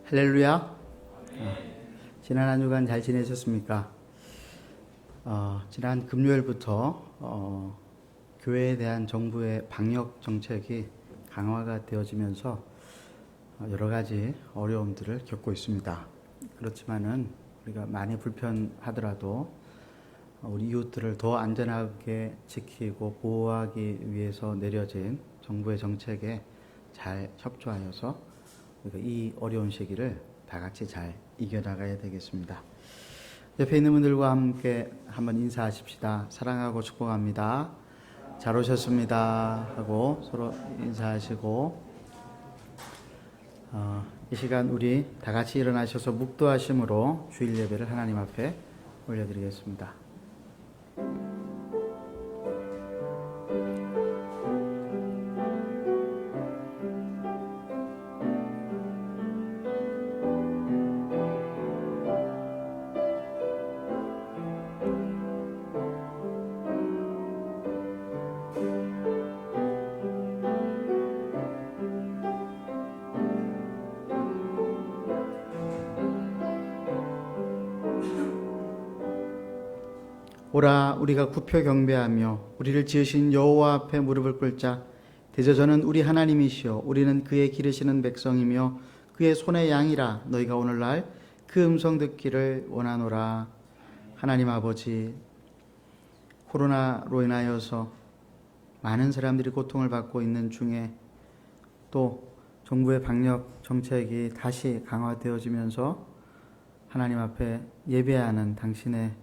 할렐루야. 지난 한 주간 잘 지내셨습니까? 지난 금요일부터 교회에 대한 정부의 방역 정책이 강화가 되어지면서 여러 가지 어려움들을 겪고 있습니다. 그렇지만은 우리가 많이 불편하더라도 우리 이웃들을 더 안전하게 지키고 보호하기 위해서 내려진 정부의 정책에 잘 협조하여서 우리가 이 어려운 시기를 다 같이 잘 이겨나가야 되겠습니다. 옆에 있는 분들과 함께 한번 인사하십시다. 사랑하고 축복합니다. 잘 오셨습니다 하고 서로 인사하시고, 이 시간 우리 다 같이 일어나셔서 묵도하심으로 주일 예배를 하나님 앞에 올려드리겠습니다. 오라, 우리가 굽혀 경배하며 우리를 지으신 여호와 앞에 무릎을 꿇자. 대저전은 우리 하나님이시여, 우리는 그의 기르시는 백성이며 그의 손의 양이라. 너희가 오늘날 그 음성 듣기를 원하노라. 하나님 아버지, 코로나로 인하여서 많은 사람들이 고통을 받고 있는 중에 또 정부의 방역 정책이 다시 강화되어지면서 하나님 앞에 예배하는 당신의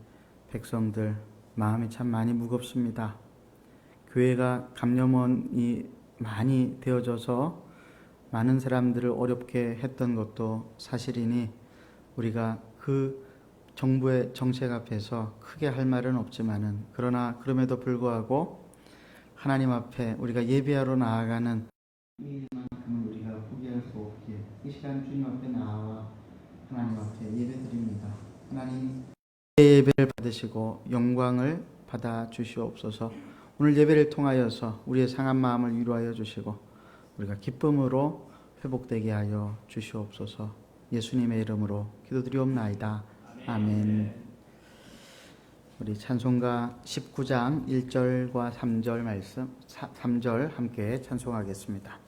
백성들 마음이 참 많이 무겁습니다. 교회가 감염원이 많이 되어져서 많은 사람들을 어렵게 했던 것도 사실이니 우리가 그 정부의 정책 앞에서 크게 할 말은 없지만은, 그러나 그럼에도 불구하고 하나님 앞에 우리가 예배하러 나아가는 이만큼은 우리가 포기할 수 없기에 이 시간 주님 앞에 나와 하나님 앞에 예배드립니다. 하나님, 예배를 받으시고 영광을 받아 주시옵소서. 오늘 예배를 통하여서 우리의 상한 마음을 위로하여 주시고 우리가 기쁨으로 회복되게 하여 주시옵소서. 예수님의 이름으로 기도드리옵나이다. 아멘. 우리 찬송가 19장 1절과 3절 말씀, 3절 함께 찬송하겠습니다.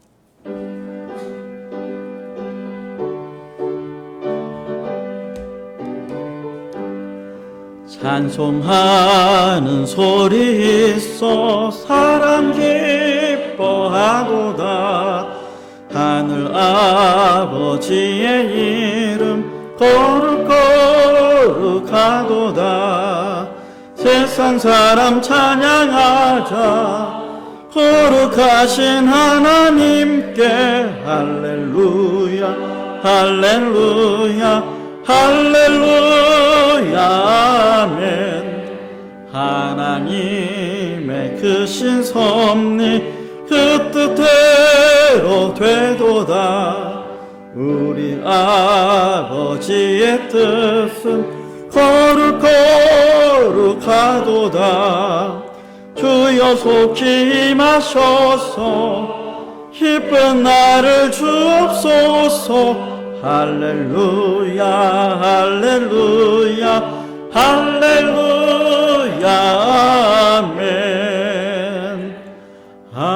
찬송하는 소리 있어 사람 기뻐하도다. 하늘 아버지의 이름 거룩거룩하도다. 세상 사람 찬양하자. 거룩하신 하나님께 할렐루야 할렐루야 할렐루야 아멘. 하나님의 크신 섭리 그 뜻대로 되도다. 우리 아버지의 뜻은 거룩거룩하도다. 주여 속히 임하셔서 기쁜 날을 주옵소서. 할렐루야 할렐루야 할렐루야 아멘 아멘.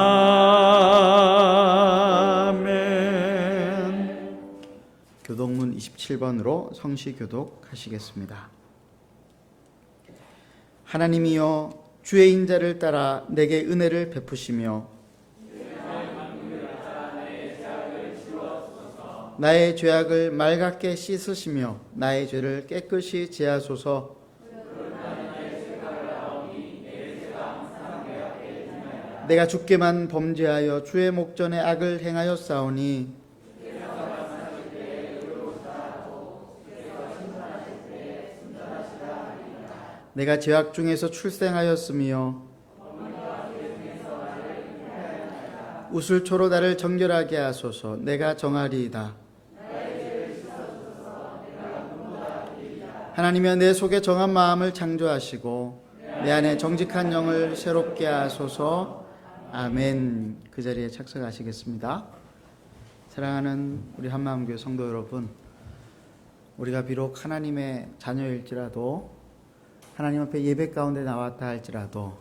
교독문 27번으로 성시 교독하시겠습니다. 하나님이여, 주의 인자를 따라 내게 은혜를 베푸시며 나의 죄악을 맑게 씻으시며 나의 죄를 깨끗이 제하소서. 내가 주께만 범죄하여 주의 목전에 악을 행하였사오니 내가 죄악 중에서 출생하였으며 우슬초로 나를 정결하게 하소서. 내가 정하리이다. 하나님이여, 내 속에 정한 마음을 창조하시고 내 안에 정직한 영을 새롭게 하소서. 아멘. 그 자리에 착석하시겠습니다. 사랑하는 우리 한마음교회 성도 여러분, 우리가 비록 하나님의 자녀일지라도 하나님 앞에 예배 가운데 나왔다 할지라도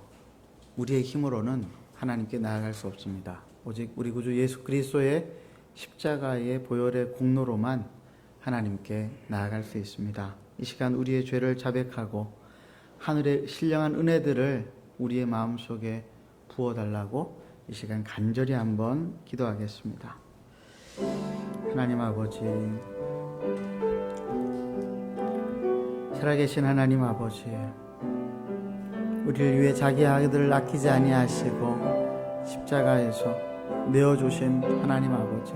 우리의 힘으로는 하나님께 나아갈 수 없습니다. 오직 우리 구주 예수 그리스도의 십자가의 보혈의 공로로만 하나님께 나아갈 수 있습니다. 이 시간 우리의 죄를 자백하고 하늘의 신령한 은혜들을 우리의 마음속에 부어달라고 이 시간 간절히 한번 기도하겠습니다. 하나님 아버지, 살아계신 하나님 아버지, 우리를 위해 자기 아들을 아끼지 아니하시고 십자가에서 내어주신 하나님 아버지,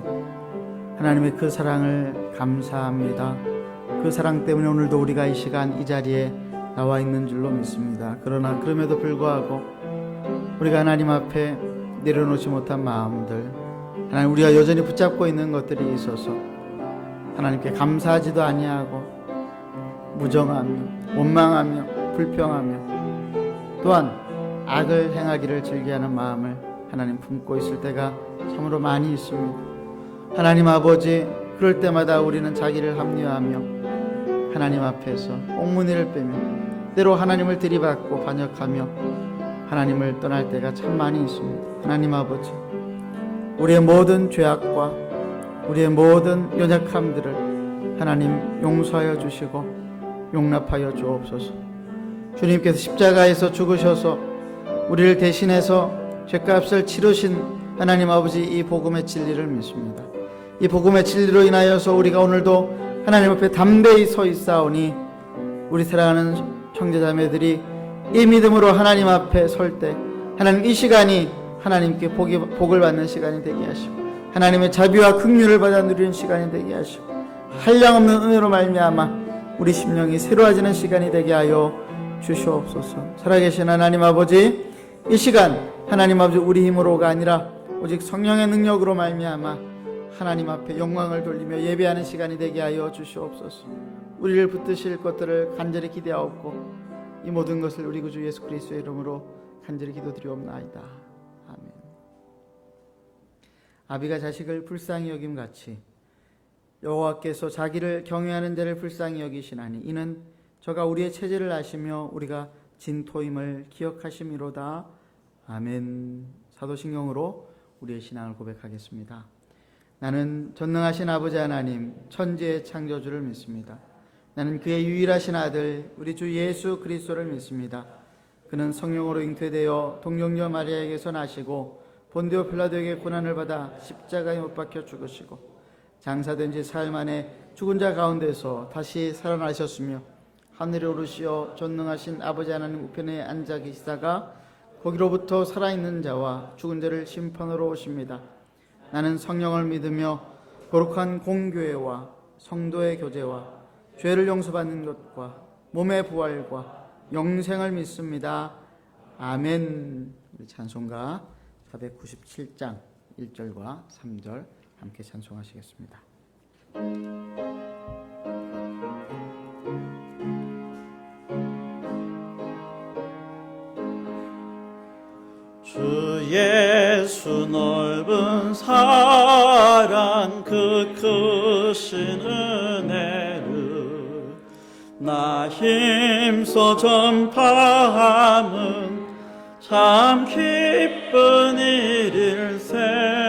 하나님의 그 사랑을 감사합니다. 그 사랑 때문에 오늘도 우리가 이 시간 이 자리에 나와 있는 줄로 믿습니다. 그러나 그럼에도 불구하고 우리가 하나님 앞에 내려놓지 못한 마음들, 하나님 우리가 여전히 붙잡고 있는 것들이 있어서 하나님께 감사하지도 아니하고 무정하며 원망하며 불평하며 또한 악을 행하기를 즐겨하는 마음을 하나님 품고 있을 때가 참으로 많이 있습니다. 하나님 아버지, 그럴 때마다 우리는 자기를 합리화하며 하나님 앞에서 옥문이를 빼며 때로 하나님을 들이받고 반역하며 하나님을 떠날 때가 참 많이 있습니다. 하나님 아버지, 우리의 모든 죄악과 우리의 모든 연약함들을 하나님 용서하여 주시고 용납하여 주옵소서. 주님께서 십자가에서 죽으셔서 우리를 대신해서 죄값을 치르신 하나님 아버지, 이 복음의 진리를 믿습니다. 이 복음의 진리로 인하여서 우리가 오늘도 하나님 앞에 담대히 서 있사오니 우리 사랑하는 형제자매들이 이 믿음으로 하나님 앞에 설 때 하나님 이 시간이 하나님께 복을 받는 시간이 되게 하시고 하나님의 자비와 긍휼을 받아 누리는 시간이 되게 하시고 한량없는 은혜로 말미암아 우리 심령이 새로워지는 시간이 되게 하여 주시옵소서. 살아계신 하나님 아버지, 이 시간 하나님 아버지 우리 힘으로가 아니라 오직 성령의 능력으로 말미암아 하나님 앞에 영광을 돌리며 예배하는 시간이 되게 하여 주시옵소서. 우리를 붙드실 것들을 간절히 기대하옵고 이 모든 것을 우리 구주 예수 그리스도의 이름으로 간절히 기도드리옵나이다. 아멘. 아비가 자식을 불쌍히 여김같이 여호와께서 자기를 경외하는 자를 불쌍히 여기시나니 이는 저가 우리의 체질을 아시며 우리가 진토임을 기억하심이로다. 아멘. 사도신경으로 우리의 신앙을 고백하겠습니다. 나는 전능하신 아버지 하나님 천지의 창조주를 믿습니다. 나는 그의 유일하신 아들 우리 주 예수 그리스도를 믿습니다. 그는 성령으로 잉태되어 동정녀 마리아에게서 나시고 본디오 필라도에게 고난을 받아 십자가에 못 박혀 죽으시고 장사된 지 사흘 만에 죽은 자 가운데서 다시 살아나셨으며 하늘에 오르시어 전능하신 아버지 하나님 우편에 앉아 계시다가 거기로부터 살아있는 자와 죽은 자를 심판하러 오십니다. 나는 성령을 믿으며 거룩한 공교회와 성도의 교제와 죄를 용서받는 것과 몸의 부활과 영생을 믿습니다. 아멘. 우리 찬송가 497장 1절과 3절 함께 찬송하시겠습니다. 주 예수 넓은 사랑 그 크신 은혜를 나 힘써 전파함은 참 기쁜 일일세.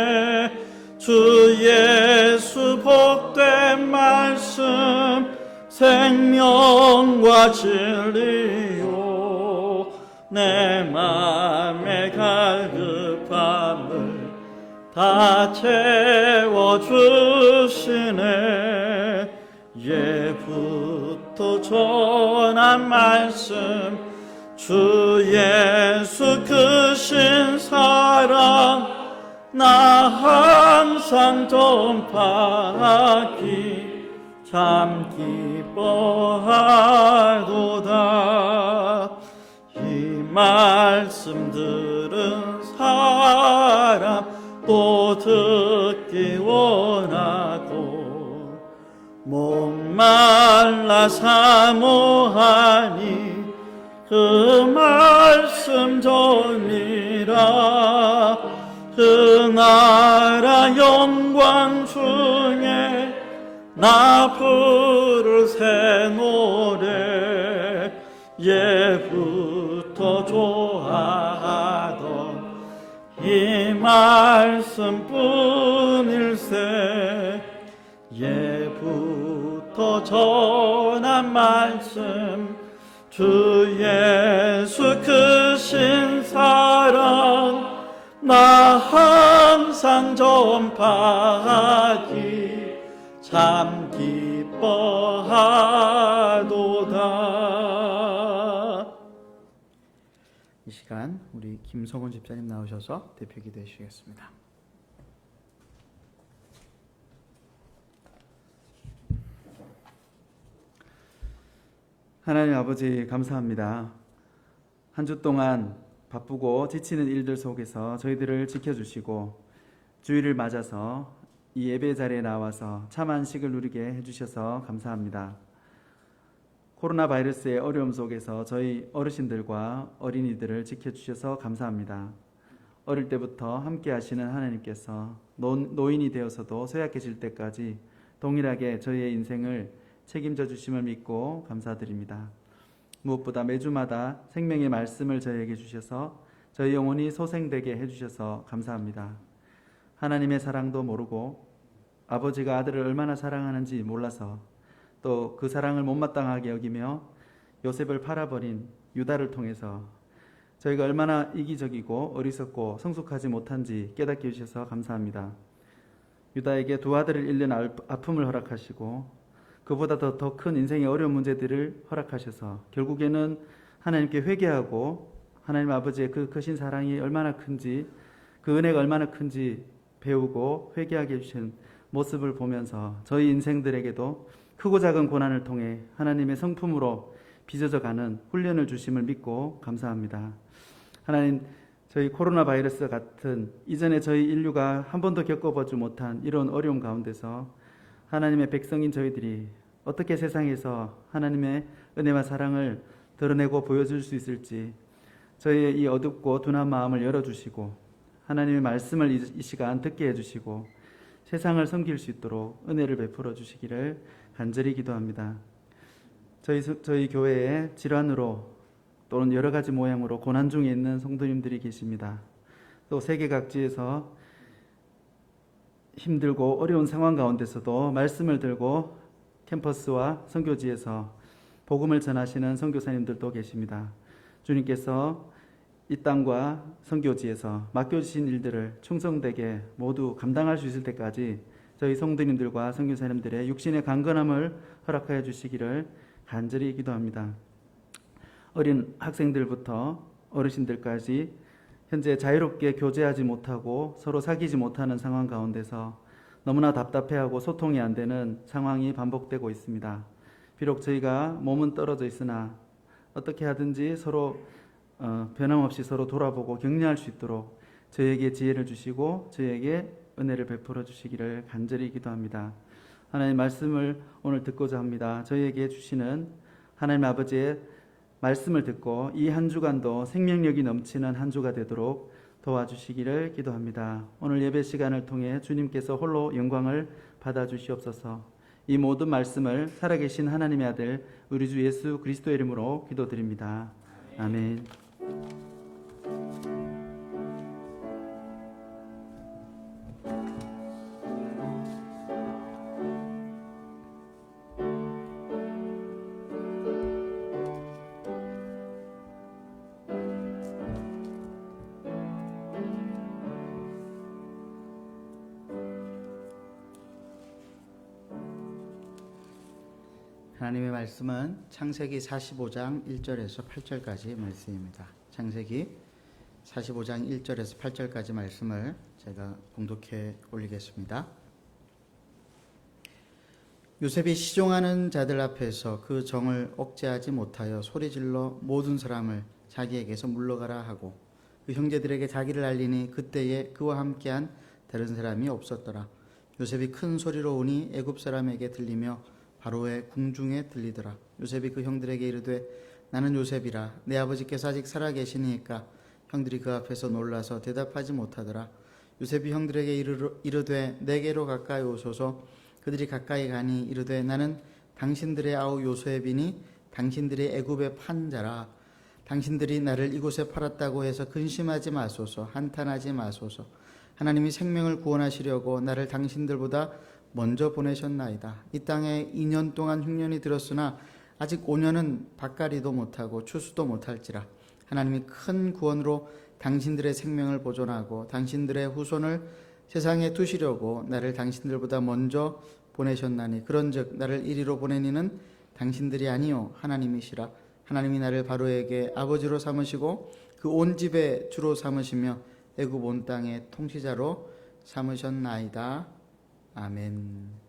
주 예수 복된 말씀 생명과 진리요 내 맘의 갈급함을 다 채워주시네. 예부터 전한 말씀 주 예수 크신 사랑 나 항상 전파하기 참 기뻐하도다. 이 말씀 들은 사람 또 듣기 원하고 목말라 사모하니 그 말씀 전이라. 그 나라 영광 중에 나 부를 새 노래 예부터 좋아하던 이 말씀뿐일세. 예부터 전한 말씀 주 예수 크신 사랑 나 항상 전파하기 참 기뻐하도다. 이 시간 우리 김성훈 집사님 나오셔서 대표기도 해주시겠습니다. 하나님 아버지 감사합니다. 한 주 동안 바쁘고 지치는 일들 속에서 저희들을 지켜주시고 주일을 맞아서 이 예배 자리에 나와서 참 안식을 누리게 해주셔서 감사합니다. 코로나 바이러스의 어려움 속에서 저희 어르신들과 어린이들을 지켜주셔서 감사합니다. 어릴 때부터 함께 하시는 하나님께서 노인이 되어서도 쇠약해질 때까지 동일하게 저희의 인생을 책임져 주심을 믿고 감사드립니다. 무엇보다 매주마다 생명의 말씀을 저희에게 주셔서 저희 영혼이 소생되게 해주셔서 감사합니다. 하나님의 사랑도 모르고 아버지가 아들을 얼마나 사랑하는지 몰라서 또 그 사랑을 못마땅하게 여기며 요셉을 팔아버린 유다를 통해서 저희가 얼마나 이기적이고 어리석고 성숙하지 못한지 깨닫게 해주셔서 감사합니다. 유다에게 두 아들을 잃는 아픔을 허락하시고 그보다 더 큰 인생의 어려운 문제들을 허락하셔서 결국에는 하나님께 회개하고 하나님 아버지의 그 크신 사랑이 얼마나 큰지 그 은혜가 얼마나 큰지 배우고 회개하게 해주신 모습을 보면서 저희 인생들에게도 크고 작은 고난을 통해 하나님의 성품으로 빚어져가는 훈련을 주심을 믿고 감사합니다. 하나님, 저희 코로나 바이러스 같은 이전에 저희 인류가 한 번도 겪어보지 못한 이런 어려움 가운데서 하나님의 백성인 저희들이 어떻게 세상에서 하나님의 은혜와 사랑을 드러내고 보여줄 수 있을지 저희의 이 어둡고 둔한 마음을 열어주시고 하나님의 말씀을 이 시간 듣게 해주시고 세상을 섬길 수 있도록 은혜를 베풀어 주시기를 간절히 기도합니다. 저희 교회에 질환으로 또는 여러 가지 모양으로 고난 중에 있는 성도님들이 계십니다. 또 세계 각지에서 힘들고 어려운 상황 가운데서도 말씀을 들고 캠퍼스와 선교지에서 복음을 전하시는 선교사님들도 계십니다. 주님께서 이 땅과 선교지에서 맡겨주신 일들을 충성되게 모두 감당할 수 있을 때까지 저희 성도님들과 선교사님들의 육신의 강건함을 허락하여 주시기를 간절히 기도합니다. 어린 학생들부터 어르신들까지 현재 자유롭게 교제하지 못하고 서로 사귀지 못하는 상황 가운데서 너무나 답답해하고 소통이 안 되는 상황이 반복되고 있습니다. 비록 저희가 몸은 떨어져 있으나 어떻게 하든지 서로 변함없이 서로 돌아보고 격려할 수 있도록 저희에게 지혜를 주시고 저희에게 은혜를 베풀어 주시기를 간절히 기도합니다. 하나님 말씀을 오늘 듣고자 합니다. 저희에게 주시는 하나님 아버지의 말씀을 듣고 이 한 주간도 생명력이 넘치는 한 주가 되도록 도와주시기를 기도합니다. 오늘 예배 시간을 통해 주님께서 홀로 영광을 받아주시옵소서. 이 모든 말씀을 살아계신 하나님의 아들 우리 주 예수 그리스도의 이름으로 기도드립니다. 아멘. 하나님의 말씀은 창세기 45장 1절에서 8절까지 말씀입니다. 창세기 45장 1절에서 8절까지 말씀을 제가 봉독해 올리겠습니다. 요셉이 시종하는 자들 앞에서 그 정을 억제하지 못하여 소리질러 모든 사람을 자기에게서 물러가라 하고 그 형제들에게 자기를 알리니 그때에 그와 함께한 다른 사람이 없었더라. 요셉이 큰 소리로 우니 애굽 사람에게 들리며 바로의 궁중에 들리더라. 요셉이 그 형들에게 이르되 나는 요셉이라. 내 아버지께서 아직 살아 계시니까. 형들이 그 앞에서 놀라서 대답하지 못하더라. 요셉이 형들에게 이르되 내게로 가까이 오소서. 그들이 가까이 가니 이르되 나는 당신들의 아우 요셉이니 당신들이 애굽의 판자라. 당신들이 나를 이곳에 팔았다고 해서 근심하지 마소서. 한탄하지 마소서. 하나님이 생명을 구원하시려고 나를 당신들보다 먼저 보내셨나이다. 이 땅에 2년 동안 흉년이 들었으나 아직 5년은 밭갈이도 못하고 추수도 못할지라. 하나님이 큰 구원으로 당신들의 생명을 보존하고 당신들의 후손을 세상에 두시려고 나를 당신들보다 먼저 보내셨나니 그런즉 나를 이리로 보내니는 당신들이 아니요 하나님이시라. 하나님이 나를 바로에게 아버지로 삼으시고 그 온 집의 주로 삼으시며 애굽 온 땅의 통치자로 삼으셨나이다. 아멘.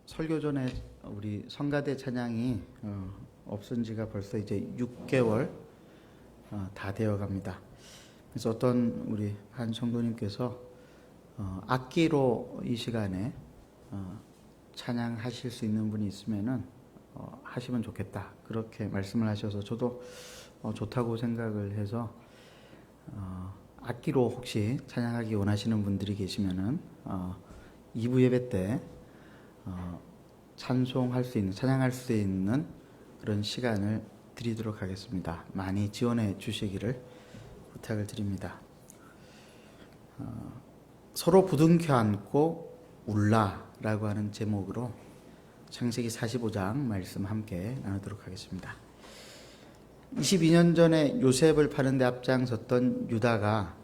설교 전에 우리 성가대 찬양이 없은 지가 벌써 이제 6개월 다 되어 갑니다. 그래서 어떤 우리 한 성도님께서 악기로 이 시간에 찬양하실 수 있는 분이 있으면은 하시면 좋겠다 그렇게 말씀을 하셔서 저도 좋다고 생각을 해서 악기로 혹시 찬양하기 원하시는 분들이 계시면은 2부 예배 때 찬송할 수 있는 찬양할 수 있는 그런 시간을 드리도록 하겠습니다. 많이 지원해 주시기를 부탁을 드립니다. 서로 부둥켜 안고 울라라고 하는 제목으로 창세기 45장 말씀 함께 나누도록 하겠습니다. 22년 전에 요셉을 파는데 앞장섰던 유다가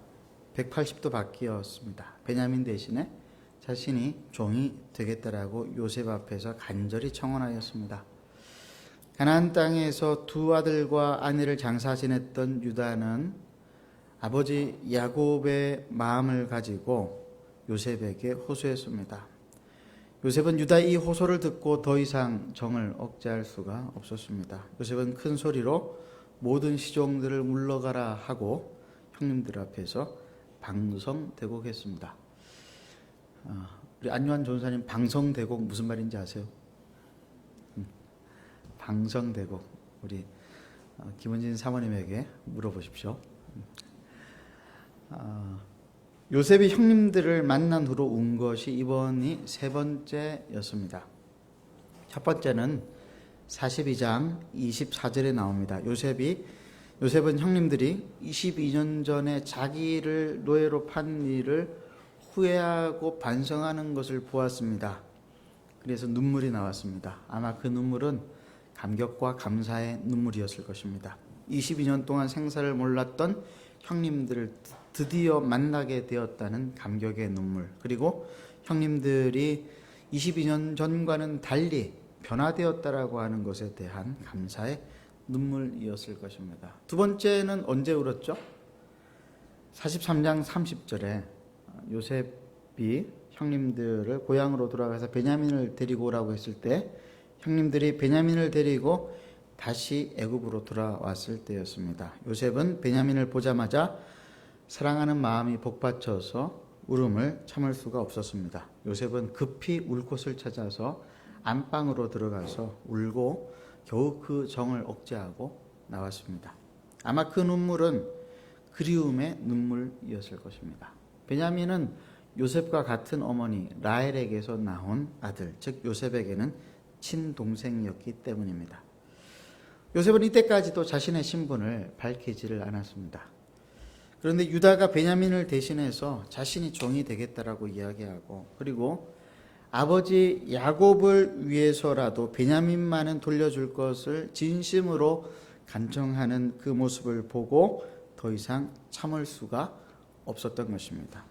180도 바뀌었습니다. 베냐민 대신에 자신이 종이 되겠다라고 요셉 앞에서 간절히 청원하였습니다. 가나안 땅에서 두 아들과 아내를 장사 지냈던 유다는 아버지 야곱의 마음을 가지고 요셉에게 호소했습니다. 요셉은 유다의 이 호소를 듣고 더 이상 정을 억제할 수가 없었습니다. 요셉은 큰 소리로 모든 시종들을 물러가라 하고 형님들 앞에서 방성대곡했습니다. 우리 안요한 전사님 방성대곡 무슨 말인지 아세요? 방성대곡 우리 김은진 사모님에게 물어보십시오. 요셉이 형님들을 만난 후로 운 것이 이번이 세 번째였습니다. 첫 번째는 42장 24절에 나옵니다. 요셉은 형님들이 22년 전에 자기를 노예로 판 일을 후회하고 반성하는 것을 보았습니다. 그래서 눈물이 나왔습니다. 아마 그 눈물은 감격과 감사의 눈물이었을 것입니다. 22년 동안 생사를 몰랐던 형님들을 드디어 만나게 되었다는 감격의 눈물, 그리고 형님들이 22년 전과는 달리 변화되었다라고 하는 것에 대한 감사의 눈물이었을 것입니다. 두 번째는 언제 울었죠? 43장 30절에 요셉이 형님들을 고향으로 돌아가서 베냐민을 데리고 오라고 했을 때 형님들이 베냐민을 데리고 다시 애굽으로 돌아왔을 때였습니다. 요셉은 베냐민을 보자마자 사랑하는 마음이 복받쳐서 울음을 참을 수가 없었습니다. 요셉은 급히 울 곳을 찾아서 안방으로 들어가서 울고 겨우 그 정을 억제하고 나왔습니다. 아마 그 눈물은 그리움의 눈물이었을 것입니다. 베냐민은 요셉과 같은 어머니 라헬에게서 나온 아들, 즉 요셉에게는 친동생이었기 때문입니다. 요셉은 이때까지도 자신의 신분을 밝히지를 않았습니다. 그런데 유다가 베냐민을 대신해서 자신이 종이 되겠다라고 이야기하고, 그리고 아버지 야곱을 위해서라도 베냐민만은 돌려줄 것을 진심으로 간청하는 그 모습을 보고 더 이상 참을 수가 없었던 것입니다.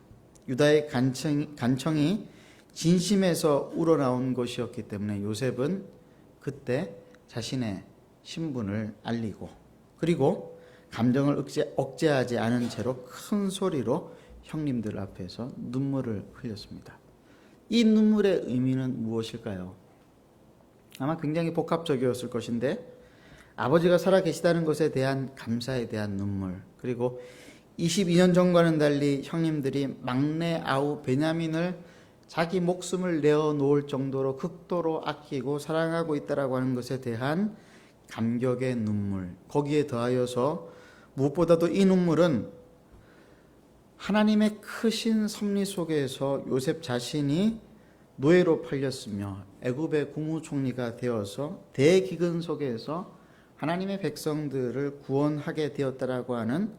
유다의 간청이 진심에서 우러나온 것이었기 때문에 요셉은 그때 자신의 신분을 알리고, 그리고 감정을 억제하지 않은 채로 큰 소리로 형님들 앞에서 눈물을 흘렸습니다. 이 눈물의 의미는 무엇일까요? 아마 굉장히 복합적이었을 것인데, 아버지가 살아계시다는 것에 대한 감사에 대한 눈물, 그리고 22년 전과는 달리 형님들이 막내 아우 베냐민을 자기 목숨을 내어놓을 정도로 극도로 아끼고 사랑하고 있다라고 하는 것에 대한 감격의 눈물, 거기에 더하여서 무엇보다도 이 눈물은 하나님의 크신 섭리 속에서 요셉 자신이 노예로 팔렸으며 애굽의 국무총리가 되어서 대기근 속에서 하나님의 백성들을 구원하게 되었다라고 하는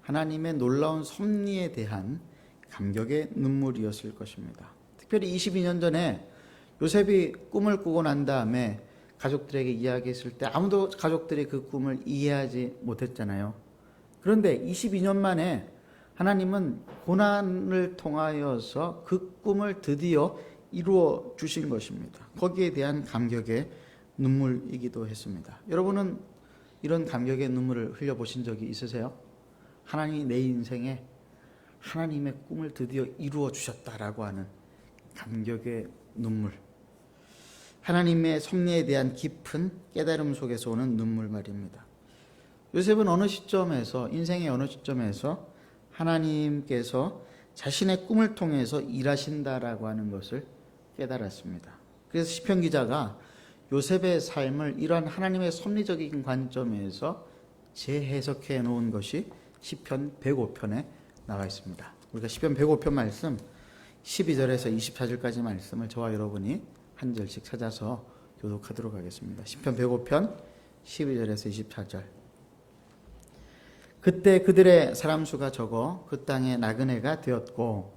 하나님의 놀라운 섭리에 대한 감격의 눈물이었을 것입니다. 특별히 22년 전에 요셉이 꿈을 꾸고 난 다음에 가족들에게 이야기했을 때 아무도 가족들이 그 꿈을 이해하지 못했잖아요. 그런데 22년 만에 하나님은 고난을 통하여서 그 꿈을 드디어 이루어 주신 것입니다. 거기에 대한 감격의 눈물이기도 했습니다. 여러분은 이런 감격의 눈물을 흘려보신 적이 있으세요? 하나님이 내 인생에 하나님의 꿈을 드디어 이루어 주셨다라고 하는 감격의 눈물, 하나님의 섭리에 대한 깊은 깨달음 속에서 오는 눈물 말입니다. 요셉은 어느 시점에서, 인생의 어느 시점에서 하나님께서 자신의 꿈을 통해서 일하신다라고 하는 것을 깨달았습니다. 그래서 시편 기자가 요셉의 삶을 이러한 하나님의 섭리적인 관점에서 재해석해 놓은 것이 시편 105편에 나와 있습니다. 우리가 시편 105편 말씀 12절에서 24절까지 말씀을 저와 여러분이 한 절씩 찾아서 교독하도록 하겠습니다. 시편 105편 12절에서 24절. 그때 그들의 사람 수가 적어 그 땅에 나그네가 되었고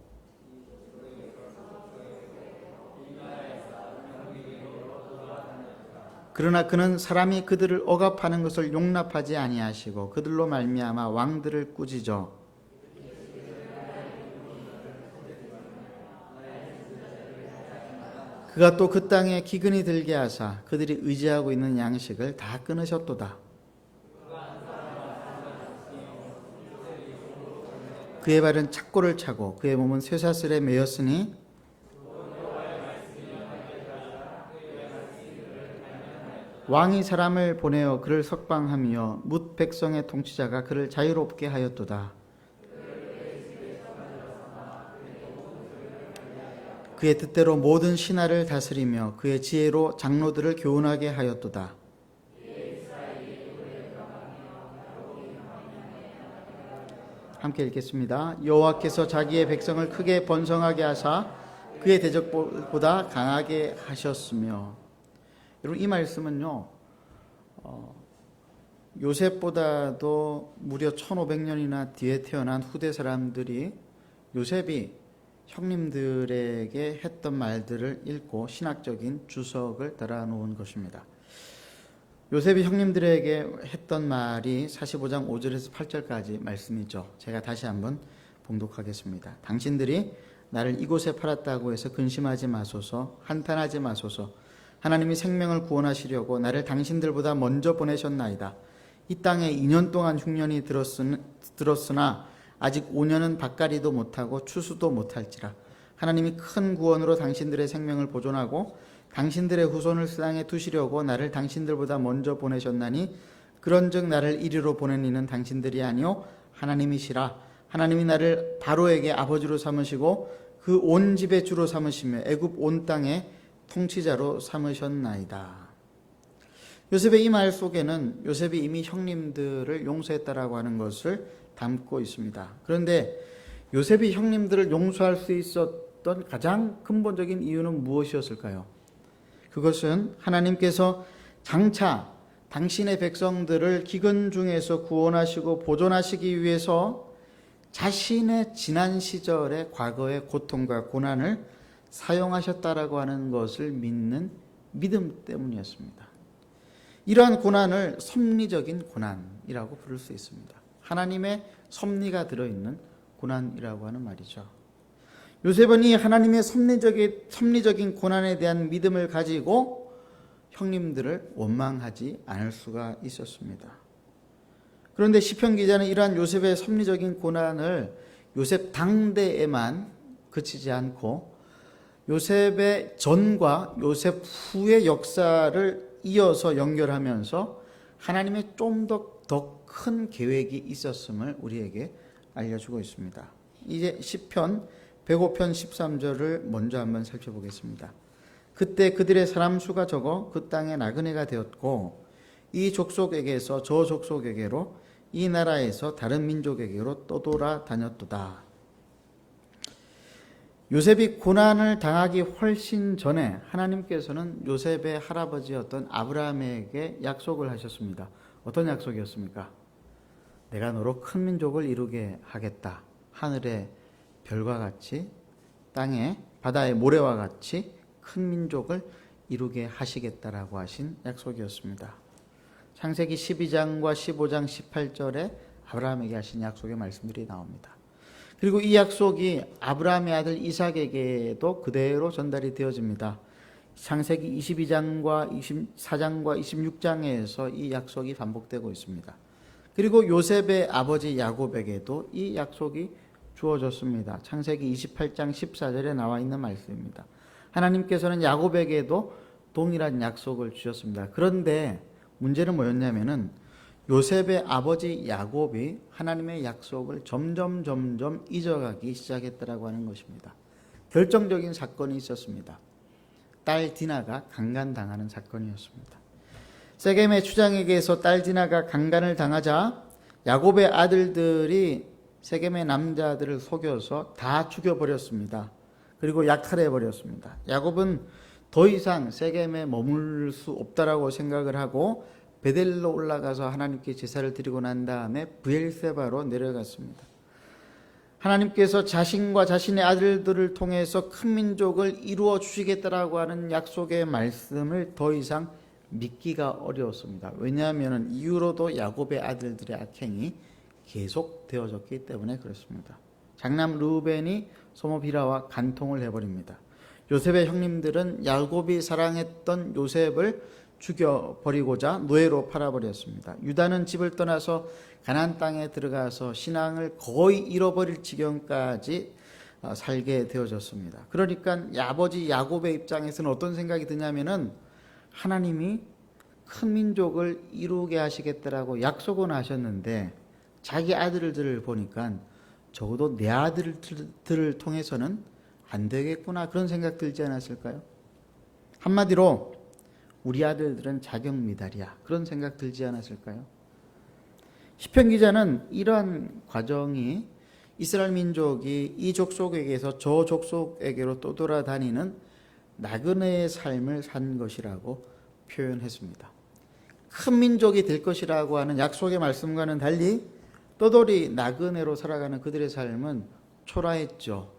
그러나 그는 사람이 그들을 억압하는 것을 용납하지 아니하시고 그들로 말미암아 왕들을 꾸짖어 그가 또 그 땅에 기근이 들게 하사 그들이 의지하고 있는 양식을 다 끊으셨도다. 그의 발은 착고를 차고 그의 몸은 쇠사슬에 매였으니 왕이 사람을 보내어 그를 석방하며 뭇 백성의 통치자가 그를 자유롭게 하였도다. 그의 뜻대로 모든 신하를 다스리며 그의 지혜로 장로들을 교훈하게 하였도다. 함께 읽겠습니다. 여호와께서 자기의 백성을 크게 번성하게 하사 그의 대적보다 강하게 하셨으며. 여러분, 이 말씀은요, 요셉보다도 무려 1500년이나 뒤에 태어난 후대 사람들이 요셉이 형님들에게 했던 말들을 읽고 신학적인 주석을 달아놓은 것입니다. 요셉이 형님들에게 했던 말이 45장 5절에서 8절까지 말씀이죠. 제가 다시 한번 봉독하겠습니다. 당신들이 나를 이곳에 팔았다고 해서 근심하지 마소서, 한탄하지 마소서. 하나님이 생명을 구원하시려고 나를 당신들보다 먼저 보내셨나이다. 이 땅에 2년 동안 흉년이 들었으나 아직 5년은 밭갈이도 못하고 추수도 못할지라. 하나님이 큰 구원으로 당신들의 생명을 보존하고 당신들의 후손을 땅에 두시려고 나를 당신들보다 먼저 보내셨나니 그런즉 나를 이리로 보낸 이는 당신들이 아니요 하나님이시라. 하나님이 나를 바로에게 아버지로 삼으시고 그 온 집의 주로 삼으시며 애굽 온 땅의 통치자로 삼으셨나이다. 요셉의 이 말 속에는 요셉이 이미 형님들을 용서했다라고 하는 것을 담고 있습니다. 그런데 요셉이 형님들을 용서할 수 있었던 가장 근본적인 이유는 무엇이었을까요? 그것은 하나님께서 장차 당신의 백성들을 기근 중에서 구원하시고 보존하시기 위해서 자신의 지난 시절의 과거의 고통과 고난을 사용하셨다라고 하는 것을 믿는 믿음 때문이었습니다. 이러한 고난을 섭리적인 고난이라고 부를 수 있습니다. 하나님의 섭리가 들어있는 고난이라고 하는 말이죠. 요셉은 이 하나님의 섭리적인 고난에 대한 믿음을 가지고 형님들을 원망하지 않을 수가 있었습니다. 그런데 시편 기자는 이러한 요셉의 섭리적인 고난을 요셉 당대에만 그치지 않고 요셉의 전과 요셉 후의 역사를 이어서 연결하면서 하나님의 좀 더 큰 계획이 있었음을 우리에게 알려주고 있습니다. 이제 시편 105편 13절을 먼저 한번 살펴보겠습니다. 그때 그들의 사람 수가 적어 그 땅에 나그네가 되었고 이 족속에게서 저 족속에게로 이 나라에서 다른 민족에게로 떠돌아 다녔도다. 요셉이 고난을 당하기 훨씬 전에 하나님께서는 요셉의 할아버지였던 아브라함에게 약속을 하셨습니다. 어떤 약속이었습니까? 내가 너로 큰 민족을 이루게 하겠다. 하늘의 별과 같이 땅의 바다의 모래와 같이 큰 민족을 이루게 하시겠다라고 하신 약속이었습니다. 창세기 12장과 15장 18절에 아브라함에게 하신 약속의 말씀들이 나옵니다. 그리고 이 약속이 아브라함의 아들 이삭에게도 그대로 전달이 되어집니다. 창세기 22장과 24장과 26장에서 이 약속이 반복되고 있습니다. 그리고 요셉의 아버지 야곱에게도 이 약속이 주어졌습니다. 창세기 28장 14절에 나와 있는 말씀입니다. 하나님께서는 야곱에게도 동일한 약속을 주셨습니다. 그런데 문제는 뭐였냐면은 요셉의 아버지 야곱이 하나님의 약속을 점점 잊어가기 시작했다라고 하는 것입니다. 결정적인 사건이 있었습니다. 딸 디나가 강간당하는 사건이었습니다. 세겜의 추장에게서 딸 디나가 강간을 당하자 야곱의 아들들이 세겜의 남자들을 속여서 다 죽여버렸습니다. 그리고 약탈해버렸습니다. 야곱은 더 이상 세겜에 머물 수 없다라고 생각을 하고 베델로 올라가서 하나님께 제사를 드리고 난 다음에 브엘세바로 내려갔습니다. 하나님께서 자신과 자신의 아들들을 통해서 큰 민족을 이루어 주시겠다라고 하는 약속의 말씀을 더 이상 믿기가 어려웠습니다. 왜냐하면 이후로도 야곱의 아들들의 악행이 계속 되어졌기 때문에 그렇습니다. 장남 르우벤이 소모 비라와 간통을 해버립니다. 요셉의 형님들은 야곱이 사랑했던 요셉을 죽여버리고자 노예로 팔아버렸습니다. 유다는 집을 떠나서 가나안 땅에 들어가서 신앙을 거의 잃어버릴 지경까지 살게 되어졌습니다. 그러니까 아버지 야곱의 입장에서는 어떤 생각이 드냐면은 하나님이 큰 민족을 이루게 하시겠다라고 약속은 하셨는데 자기 아들들을 보니까 적어도 내 아들들을 통해서는 안 되겠구나 그런 생각 들지 않았을까요? 한마디로 우리 아들들은 자격 미달이야 그런 생각 들지 않았을까요? 시편 기자는 이러한 과정이 이스라엘 민족이 이 족속에게서 저 족속에게로 떠돌아다니는 나그네의 삶을 산 것이라고 표현했습니다. 큰 민족이 될 것이라고 하는 약속의 말씀과는 달리 떠돌이 나그네로 살아가는 그들의 삶은 초라했죠.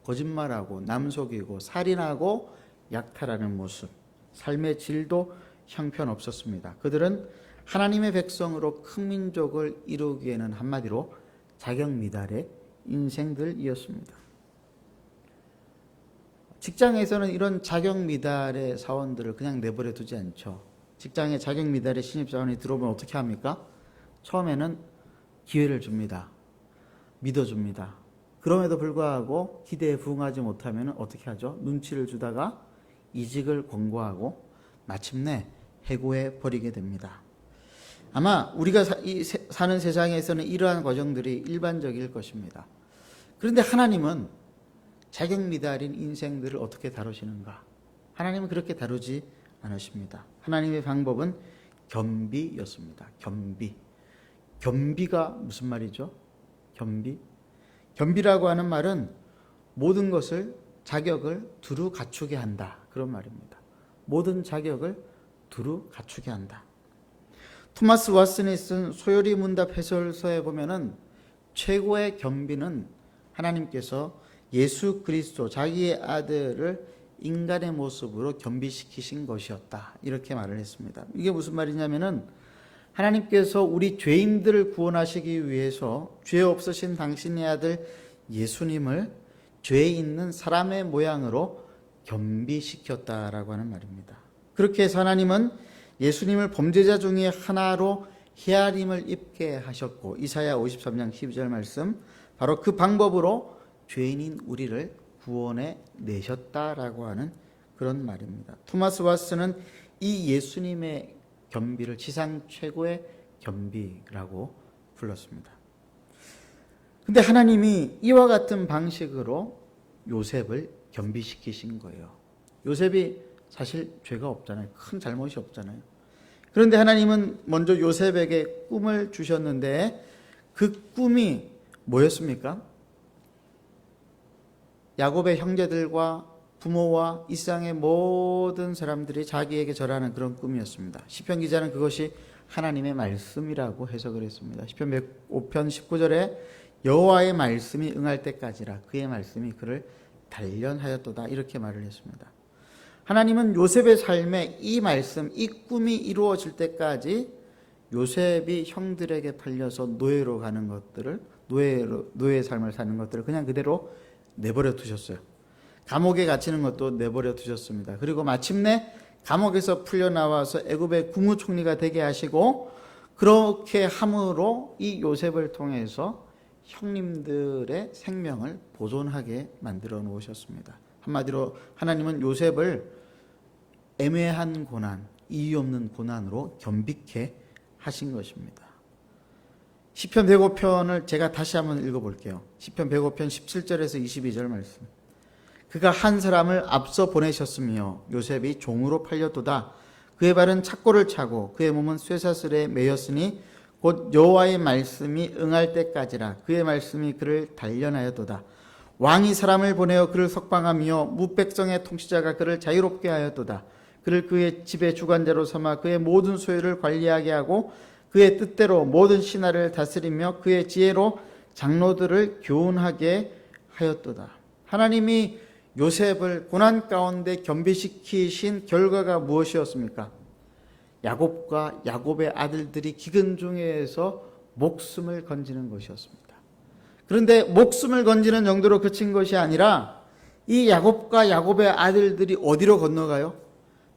거짓말하고 남 속이고 살인하고 약탈하는 모습, 삶의 질도 형편없었습니다. 그들은 하나님의 백성으로 큰 민족을 이루기에는 한마디로 자격 미달의 인생들이었습니다. 직장에서는 이런 자격 미달의 사원들을 그냥 내버려 두지 않죠. 직장에 자격 미달의 신입사원이 들어오면 어떻게 합니까? 처음에는 기회를 줍니다. 믿어줍니다. 그럼에도 불구하고 기대에 부응하지 못하면 어떻게 하죠? 눈치를 주다가 이직을 권고하고 마침내 해고해 버리게 됩니다. 아마 우리가 사는 세상에서는 이러한 과정들이 일반적일 것입니다. 그런데 하나님은 자격 미달인 인생들을 어떻게 다루시는가? 하나님은 그렇게 다루지 않으십니다. 하나님의 방법은 겸비였습니다. 겸비가 무슨 말이죠? 겸비라고 하는 말은 모든 것을 자격을 두루 갖추게 한다. 그런 말입니다. 모든 자격을 두루 갖추게 한다. 토마스 왓슨이 쓴 소요리 문답 해설서에 보면은 최고의 겸비는 하나님께서 예수 그리스도 자기의 아들을 인간의 모습으로 겸비시키신 것이었다. 이렇게 말을 했습니다. 이게 무슨 말이냐면은 하나님께서 우리 죄인들을 구원하시기 위해서 죄 없으신 당신의 아들 예수님을 죄 있는 사람의 모양으로 겸비시켰다라고 하는 말입니다. 그렇게 해서 하나님은 예수님을 범죄자 중에 하나로 헤아림을 입게 하셨고 이사야 53장 12절 말씀 바로 그 방법으로 죄인인 우리를 구원해 내셨다라고 하는 그런 말입니다. 토마스 왓슨은 이 예수님의 겸비를 지상 최고의 겸비라고 불렀습니다. 근데 하나님이 이와 같은 방식으로 요셉을 겸비시키신 거예요. 요셉이 사실 죄가 없잖아요. 큰 잘못이 없잖아요. 그런데 하나님은 먼저 요셉에게 꿈을 주셨는데 그 꿈이 뭐였습니까? 야곱의 형제들과 부모와 이상의 모든 사람들이 자기에게 절하는 그런 꿈이었습니다. 시편 기자는 그것이 하나님의 말씀이라고 해석을 했습니다. 시편 105편 19절에 여호와의 말씀이 응할 때까지라 그의 말씀이 그를 단련하였도다 이렇게 말을 했습니다. 하나님은 요셉의 삶에 이 말씀, 이 꿈이 이루어질 때까지 요셉이 형들에게 팔려서 노예로 가는 것들을 노예의 삶을 사는 것들을 그냥 그대로 내버려 두셨어요. 감옥에 갇히는 것도 내버려 두셨습니다. 그리고 마침내 감옥에서 풀려나와서 애굽의 국무총리가 되게 하시고 그렇게 함으로 이 요셉을 통해서 형님들의 생명을 보존하게 만들어 놓으셨습니다. 한마디로 하나님은 요셉을 애매한 고난, 이유 없는 고난으로 겸비케 하신 것입니다. 시편 105편을 제가 다시 한번 읽어볼게요. 시편 105편 17절에서 22절 말씀. 그가 한 사람을 앞서 보내셨으며 요셉이 종으로 팔렸도다. 그의 발은 착고를 차고 그의 몸은 쇠사슬에 매였으니 곧 여호와의 말씀이 응할 때까지라 그의 말씀이 그를 단련하였도다. 왕이 사람을 보내어 그를 석방하며 무백성의 통치자가 그를 자유롭게 하였도다. 그를 그의 집의 주관자로 삼아 그의 모든 소유를 관리하게 하고 그의 뜻대로 모든 신하를 다스리며 그의 지혜로 장로들을 교훈하게 하였도다. 하나님이 요셉을 고난 가운데 겸비시키신 결과가 무엇이었습니까? 야곱과 야곱의 아들들이 기근 중에서 목숨을 건지는 것이었습니다. 그런데 목숨을 건지는 정도로 그친 것이 아니라 이 야곱과 야곱의 아들들이 어디로 건너가요?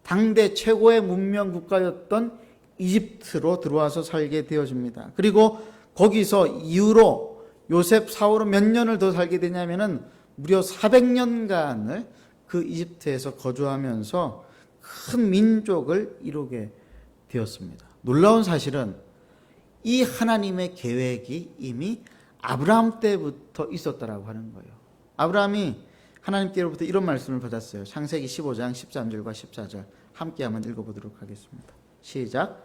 당대 최고의 문명 국가였던 이집트로 들어와서 살게 되어집니다. 그리고 거기서 이후로 요셉 사후로 몇 년을 더 살게 되냐면은 무려 400년간을 그 이집트에서 거주하면서 큰 민족을 이루게 되었습니다. 놀라운 사실은 이 하나님의 계획이 이미 아브라함 때부터 있었다라고 하는 거예요. 아브라함이 하나님께로부터 이런 말씀을 받았어요. 창세기 15장 13절과 14절 함께 한번 읽어보도록 하겠습니다. 시작.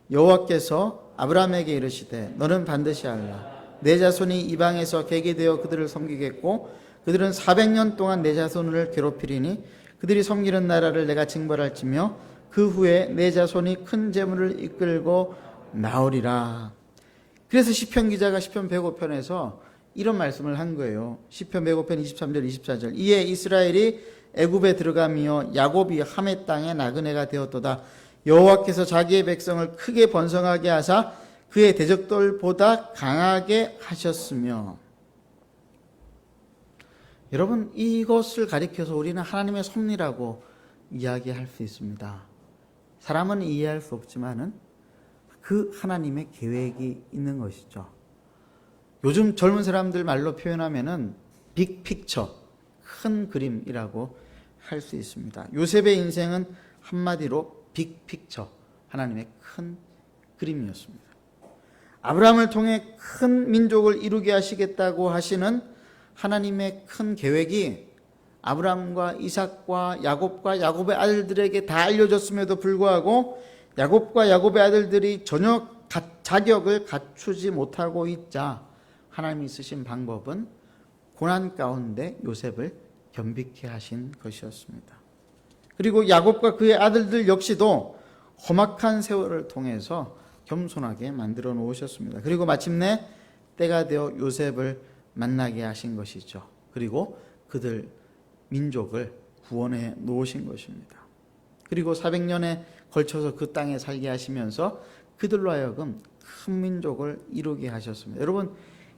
여호와께서 아브라함에게 이르시되 너는 반드시 알라. 내 자손이 이방에서 객이 되어 그들을 섬기겠고 그들은 400년 동안 내 자손을 괴롭히리니 그들이 섬기는 나라를 내가 징벌할지며 그 후에 내 자손이 큰 재물을 이끌고 나오리라. 그래서 시편 기자가 시편 105편에서 이런 말씀을 한 거예요. 시편 105편 23절 24절. 이에 이스라엘이 애굽에 들어가며 야곱이 함의 땅에 나그네가 되었도다. 여호와께서 자기의 백성을 크게 번성하게 하사 그의 대적들보다 강하게 하셨으며. 여러분, 이것을 가리켜서 우리는 하나님의 섭리라고 이야기할 수 있습니다. 사람은 이해할 수 없지만은 그 하나님의 계획이 있는 것이죠. 요즘 젊은 사람들 말로 표현하면은 빅픽처, 큰 그림이라고 할 수 있습니다. 요셉의 인생은 한마디로 빅픽처, 하나님의 큰 그림이었습니다. 아브라함을 통해 큰 민족을 이루게 하시겠다고 하시는 하나님의 큰 계획이 아브라함과 이삭과 야곱과 야곱의 아들들에게 다 알려졌음에도 불구하고 야곱과 야곱의 아들들이 전혀 자격을 갖추지 못하고 있자 하나님이 쓰신 방법은 고난 가운데 요셉을 겸비케 하신 것이었습니다. 그리고 야곱과 그의 아들들 역시도 험악한 세월을 통해서 겸손하게 만들어 놓으셨습니다. 그리고 마침내 때가 되어 요셉을 만나게 하신 것이죠. 그리고 그들 민족을 구원해 놓으신 것입니다. 그리고 400년에 걸쳐서 그 땅에 살게 하시면서 그들로 하여금 큰 민족을 이루게 하셨습니다. 여러분,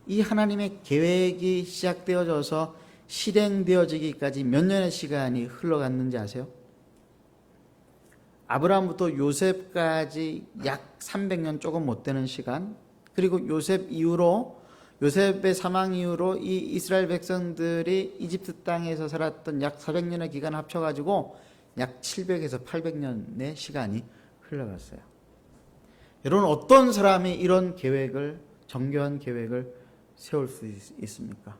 이 하나님의 계획이 시작되어져서 실행되어지기까지 몇 년의 시간이 흘러갔는지 아세요? 아브라함부터 요셉까지 약 300년 조금 못 되는 시간, 그리고 요셉의 사망 이후로 이 이스라엘 백성들이 이집트 땅에서 살았던 약 400년의 기간 합쳐가지고 약 700에서 800년의 시간이 흘러갔어요. 여러분, 어떤 사람이 이런 계획을, 정교한 계획을 세울 수 있습니까?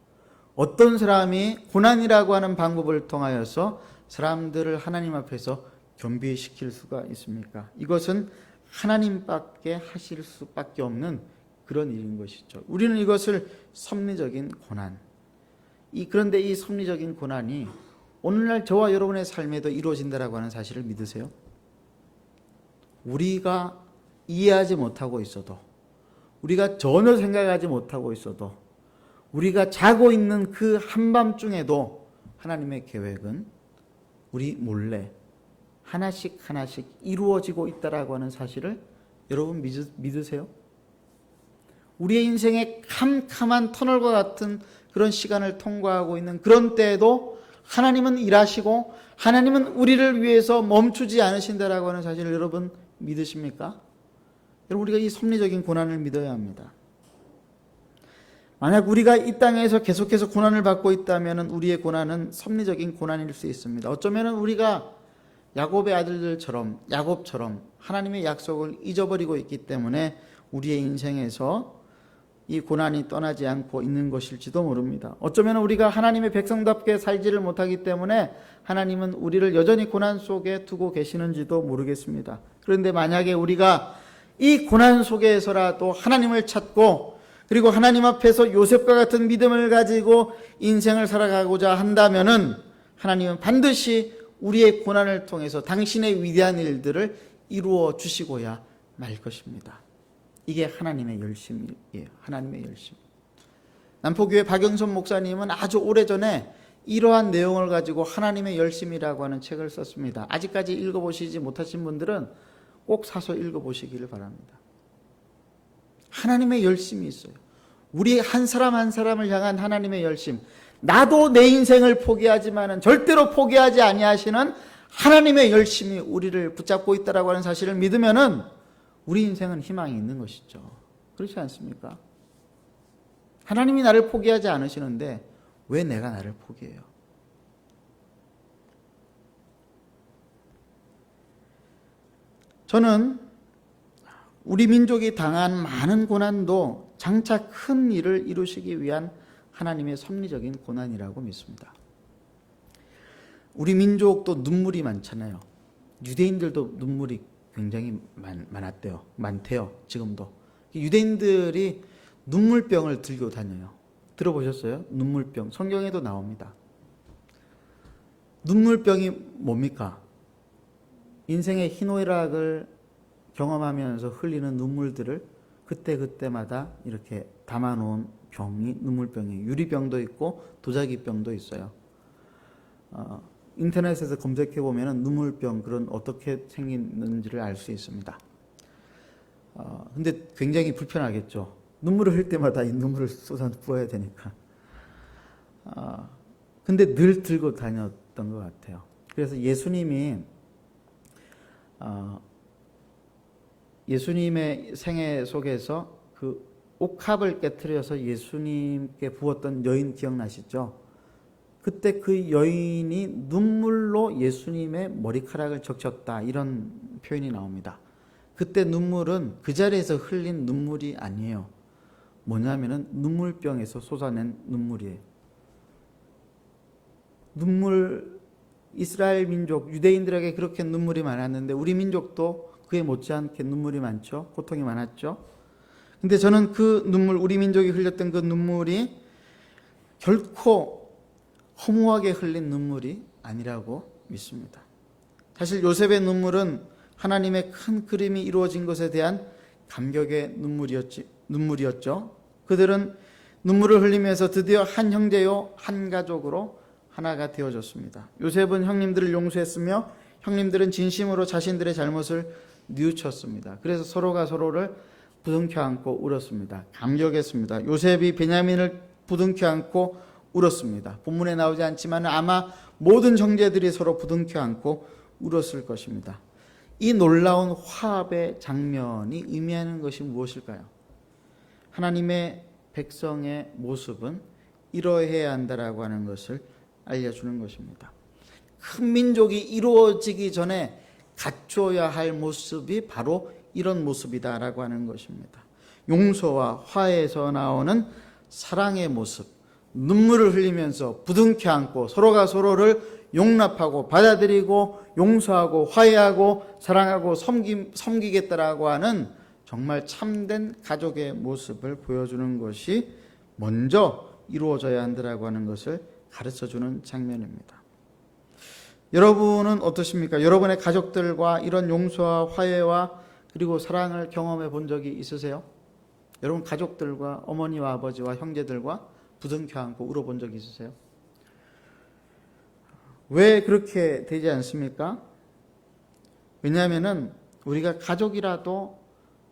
어떤 사람이 고난이라고 하는 방법을 통하여서 사람들을 하나님 앞에서 겸비시킬 수가 있습니까? 이것은 하나님밖에 하실 수밖에 없는 그런 일인 것이죠. 우리는 이것을 섭리적인 고난, 그런데 이 섭리적인 고난이 오늘날 저와 여러분의 삶에도 이루어진다라고 하는 사실을 믿으세요? 우리가 이해하지 못하고 있어도, 우리가 전혀 생각하지 못하고 있어도, 우리가 자고 있는 그 한밤중에도 하나님의 계획은 우리 몰래 하나씩 하나씩 이루어지고 있다라고 하는 사실을 여러분 믿으세요? 우리의 인생의 캄캄한 터널과 같은 그런 시간을 통과하고 있는 그런 때에도 하나님은 일하시고 하나님은 우리를 위해서 멈추지 않으신다라고 하는 사실을 여러분 믿으십니까? 여러분, 우리가 이 섭리적인 고난을 믿어야 합니다. 만약 우리가 이 땅에서 계속해서 고난을 받고 있다면 우리의 고난은 섭리적인 고난일 수 있습니다. 어쩌면 우리가 야곱의 아들들처럼, 야곱처럼 하나님의 약속을 잊어버리고 있기 때문에 우리의 인생에서 이 고난이 떠나지 않고 있는 것일지도 모릅니다. 어쩌면 우리가 하나님의 백성답게 살지를 못하기 때문에 하나님은 우리를 여전히 고난 속에 두고 계시는지도 모르겠습니다. 그런데 만약에 우리가 이 고난 속에서라도 하나님을 찾고 그리고 하나님 앞에서 요셉과 같은 믿음을 가지고 인생을 살아가고자 한다면은 하나님은 반드시 우리의 고난을 통해서 당신의 위대한 일들을 이루어 주시고야 말 것입니다. 이게 하나님의 열심이에요. 하나님의 열심. 남포교회 박영선 목사님은 아주 오래전에 이러한 내용을 가지고 하나님의 열심이라고 하는 책을 썼습니다. 아직까지 읽어보시지 못하신 분들은 꼭 사서 읽어보시기를 바랍니다. 하나님의 열심이 있어요. 우리 한 사람 한 사람을 향한 하나님의 열심. 나도 내 인생을 포기하지만은 절대로 포기하지 아니하시는 하나님의 열심이 우리를 붙잡고 있다라고 하는 사실을 믿으면은 우리 인생은 희망이 있는 것이죠. 그렇지 않습니까? 하나님이 나를 포기하지 않으시는데 왜 내가 나를 포기해요? 저는 우리 민족이 당한 많은 고난도 장차 큰 일을 이루시기 위한 하나님의 섭리적인 고난이라고 믿습니다. 우리 민족도 눈물이 많잖아요. 유대인들도 눈물이 굉장히 많대요. 지금도. 유대인들이 눈물병을 들고 다녀요. 들어보셨어요? 눈물병. 성경에도 나옵니다. 눈물병이 뭡니까? 인생의 희노애락을 경험하면서 흘리는 눈물들을 그때그때마다 이렇게 담아놓은 병이 눈물병이에요. 유리병도 있고 도자기병도 있어요. 인터넷에서 검색해보면 눈물병 그런 어떻게 생기는지를 알 수 있습니다. 근데 굉장히 불편하겠죠. 눈물을 흘 때마다 이 눈물을 쏟아 부어야 되니까. 근데 늘 들고 다녔던 것 같아요. 그래서 예수님의 생애 속에서 그 옥합을 깨트려서 예수님께 부었던 여인 기억나시죠? 그때 그 여인이 눈물로 예수님의 머리카락을 적셨다, 이런 표현이 나옵니다. 그때 눈물은 그 자리에서 흘린 눈물이 아니에요. 뭐냐면은 눈물병에서 쏟아낸 눈물이에요. 이스라엘 민족, 유대인들에게 그렇게 눈물이 많았는데 우리 민족도 그에 못지않게 눈물이 많죠. 고통이 많았죠. 근데 저는 그 눈물, 우리 민족이 흘렸던 그 눈물이 결코 허무하게 흘린 눈물이 아니라고 믿습니다. 사실 요셉의 눈물은 하나님의 큰 그림이 이루어진 것에 대한 감격의 눈물이었죠. 그들은 눈물을 흘리면서 드디어 한 형제요 한 가족으로 하나가 되어졌습니다. 요셉은 형님들을 용서했으며 형님들은 진심으로 자신들의 잘못을 뉘우쳤습니다. 그래서 서로가 서로를 부둥켜 안고 울었습니다. 감격했습니다. 요셉이 베냐민을 부둥켜 안고 울었습니다. 본문에 나오지 않지만 아마 모든 형제들이 서로 부둥켜 안고 울었을 것입니다. 이 놀라운 화합의 장면이 의미하는 것이 무엇일까요? 하나님의 백성의 모습은 이러해야 한다라고 하는 것을 알려주는 것입니다. 큰 민족이 이루어지기 전에 갖춰야 할 모습이 바로 이런 모습이다라고 하는 것입니다. 용서와 화해에서 나오는 사랑의 모습, 눈물을 흘리면서 부둥켜 안고 서로가 서로를 용납하고 받아들이고 용서하고 화해하고 사랑하고 섬기겠다라고 하는 정말 참된 가족의 모습을 보여주는 것이 먼저 이루어져야 한다라고 하는 것을 가르쳐주는 장면입니다. 여러분은 어떠십니까? 여러분의 가족들과 이런 용서와 화해와 그리고 사랑을 경험해 본 적이 있으세요? 여러분 가족들과 어머니와 아버지와 형제들과 부둥켜 안고 울어본 적이 있으세요? 왜 그렇게 되지 않습니까? 왜냐하면은 우리가 가족이라도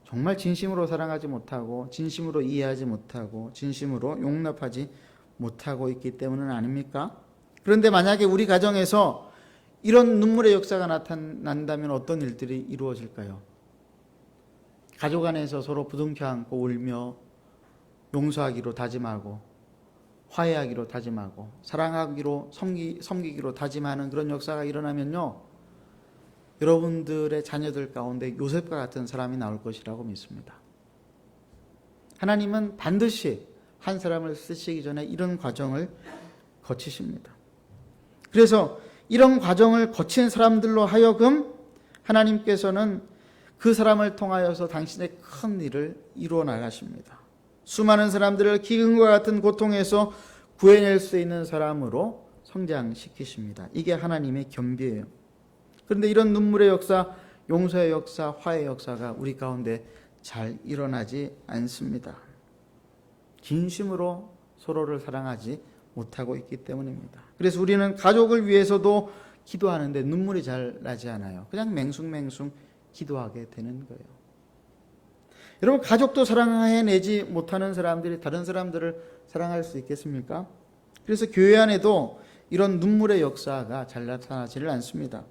정말 진심으로 사랑하지 못하고 진심으로 이해하지 못하고 진심으로 용납하지 못하고 있기 때문은 아닙니까? 그런데 만약에 우리 가정에서 이런 눈물의 역사가 나타난다면 어떤 일들이 이루어질까요? 가족 안에서 서로 부둥켜 안고 울며 용서하기로 다짐하고 화해하기로 다짐하고 사랑하기로 섬기기로 다짐하는 그런 역사가 일어나면요, 여러분들의 자녀들 가운데 요셉과 같은 사람이 나올 것이라고 믿습니다. 하나님은 반드시 한 사람을 쓰시기 전에 이런 과정을 거치십니다. 그래서 이런 과정을 거친 사람들로 하여금 하나님께서는 그 사람을 통하여서 당신의 큰 일을 이루어 나가십니다. 수많은 사람들을 기근과 같은 고통에서 구해낼 수 있는 사람으로 성장시키십니다. 이게 하나님의 겸비예요. 그런데 이런 눈물의 역사, 용서의 역사, 화해의 역사가 우리 가운데 잘 일어나지 않습니다. 진심으로 서로를 사랑하지 못하고 있기 때문입니다. 그래서 우리는 가족을 위해서도 기도하는데 눈물이 잘 나지 않아요. 그냥 맹숭맹숭 기도하게 되는 거예요. 여러분, 가족도 사랑해내지 못하는 사람들이 다른 사람들을 사랑할 수 있겠습니까? 그래서 교회 안에도 이런 눈물의 역사가 잘 나타나지를 않습니다.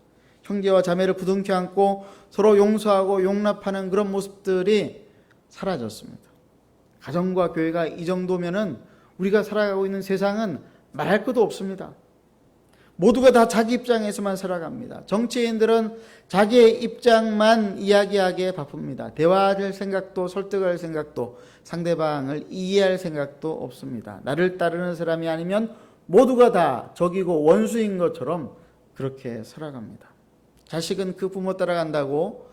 형제와 자매를 부둥켜 안고 서로 용서하고 용납하는 그런 모습들이 사라졌습니다. 가정과 교회가 이 정도면은 우리가 살아가고 있는 세상은 말할 것도 없습니다. 모두가 다 자기 입장에서만 살아갑니다. 정치인들은 자기의 입장만 이야기하기에 바쁩니다. 대화할 생각도 설득할 생각도 상대방을 이해할 생각도 없습니다. 나를 따르는 사람이 아니면 모두가 다 적이고 원수인 것처럼 그렇게 살아갑니다. 자식은 그 부모 따라간다고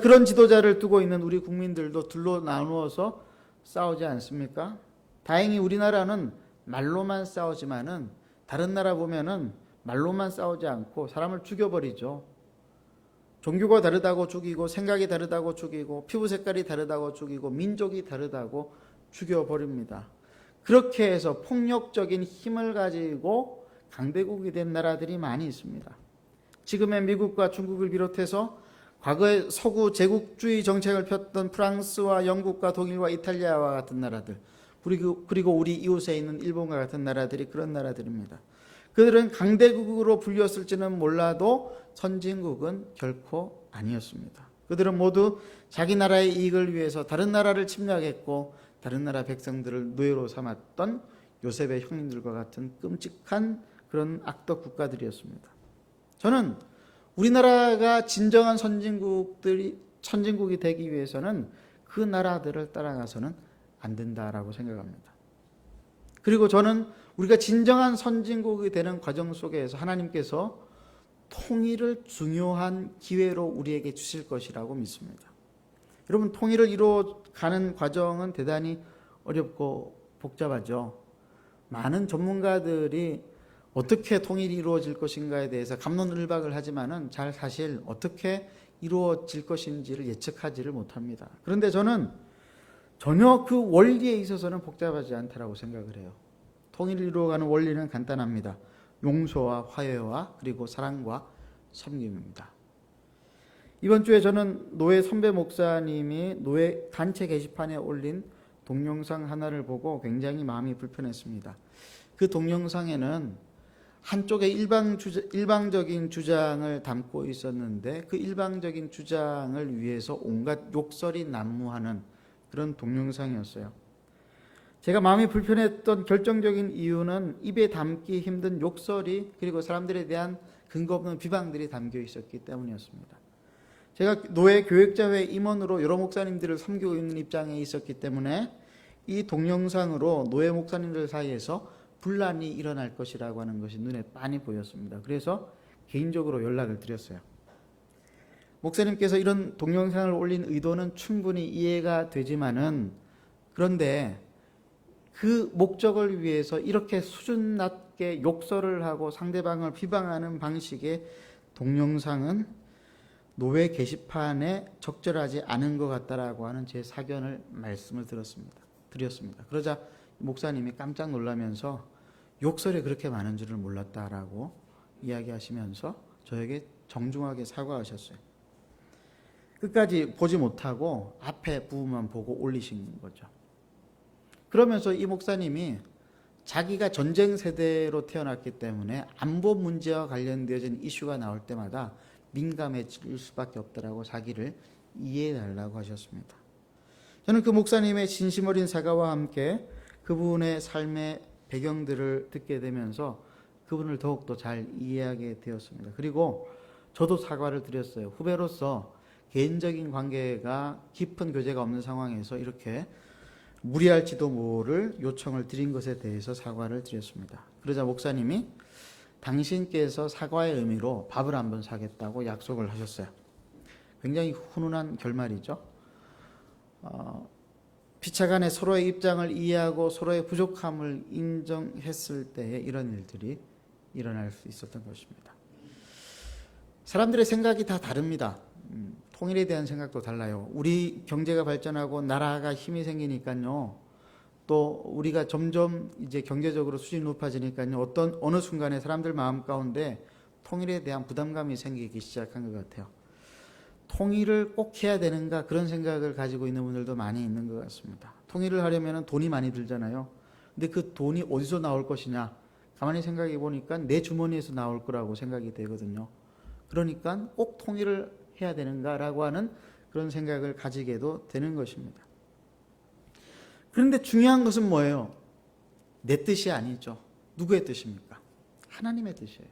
그런 지도자를 두고 있는 우리 국민들도 둘로 나누어서 싸우지 않습니까? 다행히 우리나라는 말로만 싸우지만은 다른 나라 보면은 말로만 싸우지 않고 사람을 죽여버리죠. 종교가 다르다고 죽이고 생각이 다르다고 죽이고 피부 색깔이 다르다고 죽이고 민족이 다르다고 죽여버립니다. 그렇게 해서 폭력적인 힘을 가지고 강대국이 된 나라들이 많이 있습니다. 지금의 미국과 중국을 비롯해서 과거에 서구 제국주의 정책을 폈던 프랑스와 영국과 독일과 이탈리아와 같은 나라들, 그리고 우리 이웃에 있는 일본과 같은 나라들이 그런 나라들입니다. 그들은 강대국으로 불렸을지는 몰라도 선진국은 결코 아니었습니다. 그들은 모두 자기 나라의 이익을 위해서 다른 나라를 침략했고 다른 나라 백성들을 노예로 삼았던 요셉의 형님들과 같은 끔찍한 그런 악덕 국가들이었습니다. 저는 우리나라가 진정한 선진국이 되기 위해서는 그 나라들을 따라가서는 안 된다라고 생각합니다. 그리고 저는 우리가 진정한 선진국이 되는 과정 속에서 하나님께서 통일을 중요한 기회로 우리에게 주실 것이라고 믿습니다. 여러분, 통일을 이루어가는 과정은 대단히 어렵고 복잡하죠. 많은 전문가들이 어떻게 통일이 이루어질 것인가에 대해서 갑론을박을 하지만은 잘 사실 어떻게 이루어질 것인지를 예측하지를 못합니다. 그런데 저는 전혀 그 원리에 있어서는 복잡하지 않다라고 생각을 해요. 통일을 이루어가는 원리는 간단합니다. 용서와 화해와 그리고 사랑과 섬김입니다. 이번 주에 저는 노예 선배 목사님이 노예 단체 게시판에 올린 동영상 하나를 보고 굉장히 마음이 불편했습니다. 그 동영상에는 한쪽의 일방적인 주장을 담고 있었는데 그 일방적인 주장을 위해서 온갖 욕설이 난무하는 그런 동영상이었어요. 제가 마음이 불편했던 결정적인 이유는 입에 담기 힘든 욕설이 그리고 사람들에 대한 근거 없는 비방들이 담겨 있었기 때문이었습니다. 제가 노예 교육자회 임원으로 여러 목사님들을 섬기고 있는 입장에 있었기 때문에 이 동영상으로 노예 목사님들 사이에서 분란이 일어날 것이라고 하는 것이 눈에 빤히 보였습니다. 그래서 개인적으로 연락을 드렸어요. 목사님께서 이런 동영상을 올린 의도는 충분히 이해가 되지만은 그런데 그 목적을 위해서 이렇게 수준 낮게 욕설을 하고 상대방을 비방하는 방식의 동영상은 노회 게시판에 적절하지 않은 것 같다라고 하는 제 사견을 말씀을 드렸습니다. 그러자 목사님이 깜짝 놀라면서 욕설이 그렇게 많은 줄을 몰랐다라고 이야기하시면서 저에게 정중하게 사과하셨어요. 끝까지 보지 못하고 앞에 부분만 보고 올리신 거죠. 그러면서 이 목사님이 자기가 전쟁 세대로 태어났기 때문에 안보 문제와 관련되어진 이슈가 나올 때마다 민감해질 수밖에 없다라고 자기를 이해해 달라고 하셨습니다. 저는 그 목사님의 진심 어린 사과와 함께 그분의 삶의 배경들을 듣게 되면서 그분을 더욱더 잘 이해하게 되었습니다. 그리고 저도 사과를 드렸어요. 후배로서 개인적인 관계가 깊은 교제가 없는 상황에서 이렇게 무리할지도 모를 요청을 드린 것에 대해서 사과를 드렸습니다. 그러자 목사님이 당신께서 사과의 의미로 밥을 한번 사겠다고 약속을 하셨어요. 굉장히 훈훈한 결말이죠. 피차간에 서로의 입장을 이해하고 서로의 부족함을 인정했을 때에 이런 일들이 일어날 수 있었던 것입니다. 사람들의 생각이 다 다릅니다. 통일에 대한 생각도 달라요. 우리 경제가 발전하고 나라가 힘이 생기니까요. 또 우리가 점점 이제 경제적으로 수준이 높아지니까요. 어느 순간에 사람들 마음 가운데 통일에 대한 부담감이 생기기 시작한 것 같아요. 통일을 꼭 해야 되는가 그런 생각을 가지고 있는 분들도 많이 있는 것 같습니다. 통일을 하려면 돈이 많이 들잖아요. 근데 그 돈이 어디서 나올 것이냐? 가만히 생각해 보니까 내 주머니에서 나올 거라고 생각이 되거든요. 그러니까 꼭 통일을 해야 되는가라고 하는 그런 생각을 가지게도 되는 것입니다. 그런데 중요한 것은 뭐예요? 내 뜻이 아니죠. 누구의 뜻입니까? 하나님의 뜻이에요.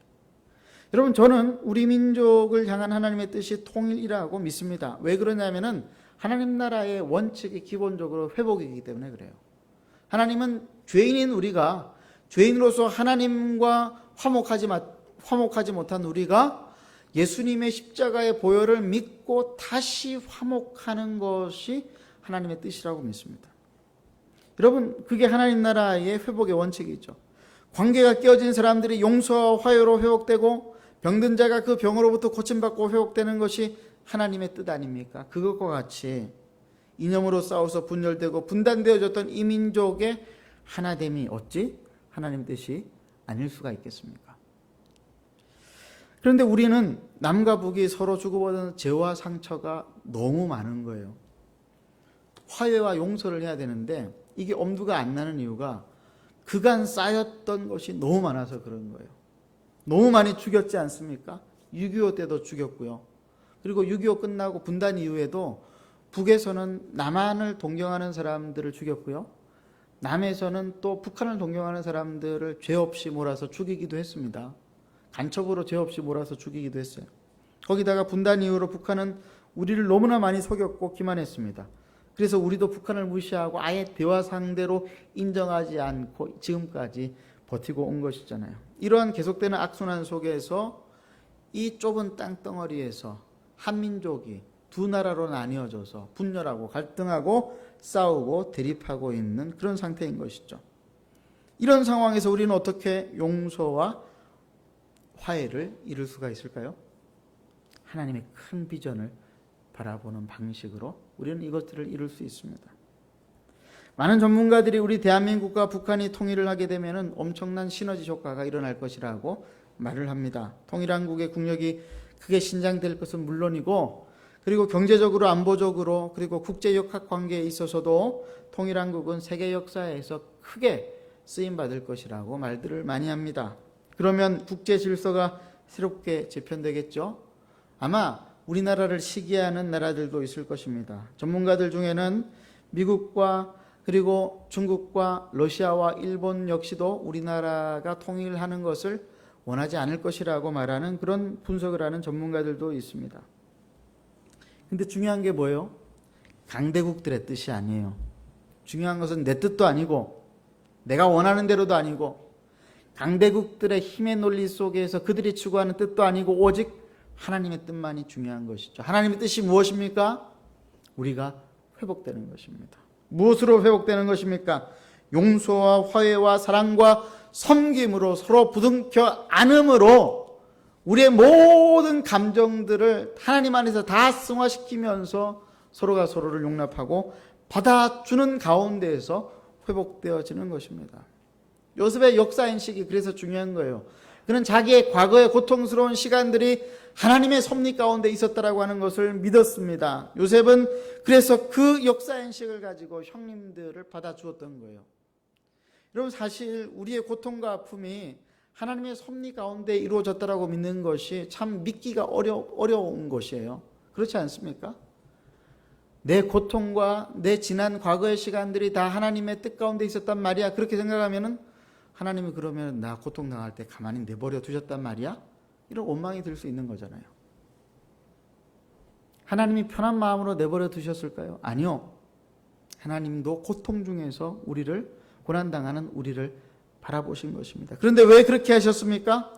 여러분, 저는 우리 민족을 향한 하나님의 뜻이 통일이라고 믿습니다. 왜 그러냐면은 하나님 나라의 원칙이 기본적으로 회복이기 때문에 그래요. 하나님은 죄인인 우리가, 죄인으로서 하나님과 화목하지 못한 우리가 예수님의 십자가의 보혈을 믿고 다시 화목하는 것이 하나님의 뜻이라고 믿습니다. 여러분, 그게 하나님 나라의 회복의 원칙이죠. 관계가 깨어진 사람들이 용서와 화해로 회복되고 병든 자가 그 병으로부터 고침받고 회복되는 것이 하나님의 뜻 아닙니까? 그것과 같이 이념으로 싸워서 분열되고 분단되어졌던 이 민족의 하나됨이 어찌 하나님의 뜻이 아닐 수가 있겠습니까? 그런데 우리는 남과 북이 서로 주고받은 죄와 상처가 너무 많은 거예요. 화해와 용서를 해야 되는데 이게 엄두가 안 나는 이유가 그간 쌓였던 것이 너무 많아서 그런 거예요. 너무 많이 죽였지 않습니까? 6.25 때도 죽였고요. 그리고 6.25 끝나고 분단 이후에도 북에서는 남한을 동경하는 사람들을 죽였고요. 남에서는 또 북한을 동경하는 사람들을 죄 없이 몰아서 죽이기도 했습니다. 간첩으로 죄 없이 몰아서 죽이기도 했어요. 거기다가 분단 이후로 북한은 우리를 너무나 많이 속였고 기만했습니다. 그래서 우리도 북한을 무시하고 아예 대화 상대로 인정하지 않고 지금까지 버티고 온 것이잖아요. 이러한 계속되는 악순환 속에서 이 좁은 땅덩어리에서 한민족이 두 나라로 나뉘어져서 분열하고 갈등하고 싸우고 대립하고 있는 그런 상태인 것이죠. 이런 상황에서 우리는 어떻게 용서와 화해를 이룰 수가 있을까요? 하나님의 큰 비전을 바라보는 방식으로 우리는 이것들을 이룰 수 있습니다. 많은 전문가들이 우리 대한민국과 북한이 통일을 하게 되면 엄청난 시너지 효과가 일어날 것이라고 말을 합니다. 통일한국의 국력이 크게 신장될 것은 물론이고 그리고 경제적으로 안보적으로 그리고 국제역학 관계에 있어서도 통일한국은 세계 역사에서 크게 쓰임받을 것이라고 말들을 많이 합니다. 그러면 국제 질서가 새롭게 재편되겠죠? 아마 우리나라를 시기하는 나라들도 있을 것입니다. 전문가들 중에는 미국과 그리고 중국과 러시아와 일본 역시도 우리나라가 통일하는 것을 원하지 않을 것이라고 말하는 그런 분석을 하는 전문가들도 있습니다. 근데 중요한 게 뭐예요? 강대국들의 뜻이 아니에요. 중요한 것은 내 뜻도 아니고 내가 원하는 대로도 아니고 강대국들의 힘의 논리 속에서 그들이 추구하는 뜻도 아니고 오직 하나님의 뜻만이 중요한 것이죠. 하나님의 뜻이 무엇입니까? 우리가 회복되는 것입니다. 무엇으로 회복되는 것입니까? 용서와 화해와 사랑과 섬김으로 서로 부둥켜 안음으로 우리의 모든 감정들을 하나님 안에서 다 승화시키면서 서로가 서로를 용납하고 받아주는 가운데에서 회복되어지는 것입니다. 요셉의 역사인식이 그래서 중요한 거예요. 그는 자기의 과거의 고통스러운 시간들이 하나님의 섭리 가운데 있었다라고 하는 것을 믿었습니다. 요셉은 그래서 그 역사인식을 가지고 형님들을 받아주었던 거예요. 여러분, 사실 우리의 고통과 아픔이 하나님의 섭리 가운데 이루어졌다라고 믿는 것이 참 믿기가 어려운 것이에요. 그렇지 않습니까? 내 고통과 내 지난 과거의 시간들이 다 하나님의 뜻 가운데 있었단 말이야. 그렇게 생각하면은 하나님이 그러면 나 고통당할 때 가만히 내버려 두셨단 말이야? 이런 원망이 들 수 있는 거잖아요. 하나님이 편한 마음으로 내버려 두셨을까요? 아니요. 하나님도 고통 중에서 고난당하는 우리를 바라보신 것입니다. 그런데 왜 그렇게 하셨습니까?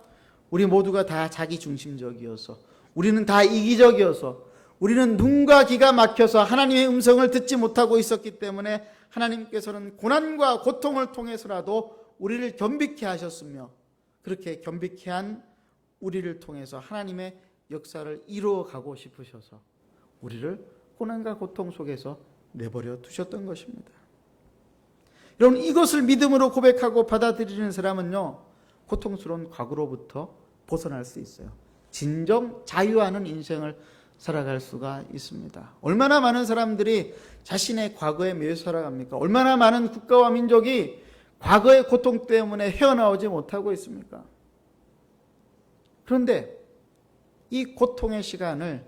우리 모두가 다 자기 중심적이어서, 우리는 다 이기적이어서, 우리는 눈과 귀가 막혀서 하나님의 음성을 듣지 못하고 있었기 때문에 하나님께서는 고난과 고통을 통해서라도 우리를 겸비케 하셨으며, 그렇게 겸비케 한 우리를 통해서 하나님의 역사를 이루어가고 싶으셔서 우리를 고난과 고통 속에서 내버려 두셨던 것입니다. 여러분, 이것을 믿음으로 고백하고 받아들이는 사람은요, 고통스러운 과거로부터 벗어날 수 있어요. 진정 자유하는 인생을 살아갈 수가 있습니다. 얼마나 많은 사람들이 자신의 과거에 매여 살아갑니까? 얼마나 많은 국가와 민족이 과거의 고통 때문에 헤어나오지 못하고 있습니까? 그런데 이 고통의 시간을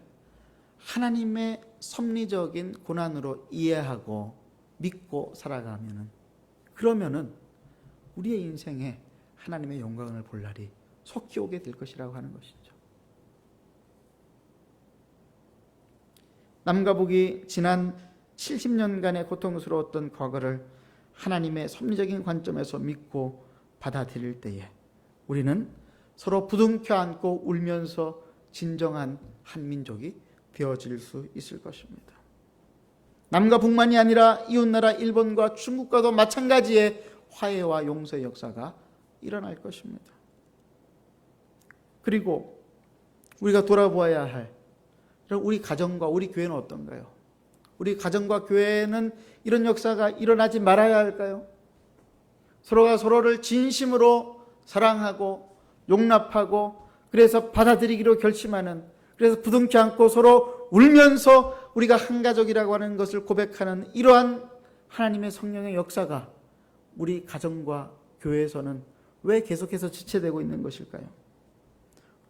하나님의 섭리적인 고난으로 이해하고 믿고 그러면은 우리의 인생에 하나님의 영광을 볼 날이 속히 오게 될 것이라고 하는 것이죠. 남과 북이 지난 70년간의 고통스러웠던 과거를 하나님의 섭리적인 관점에서 믿고 받아들일 때에 우리는 서로 부둥켜 안고 울면서 진정한 한 민족이 되어질 수 있을 것입니다. 남과 북만이 아니라 이웃나라 일본과 중국과도 마찬가지의 화해와 용서의 역사가 일어날 것입니다. 그리고 우리가 돌아보아야 할 우리 가정과 우리 교회는 어떤가요? 우리 가정과 교회는 이런 역사가 일어나지 말아야 할까요? 서로가 서로를 진심으로 사랑하고 용납하고 그래서 받아들이기로 결심하는, 그래서 부둥켜 안고 서로 울면서 우리가 한 가족이라고 하는 것을 고백하는 이러한 하나님의 성령의 역사가 우리 가정과 교회에서는 왜 계속해서 지체되고 있는 것일까요?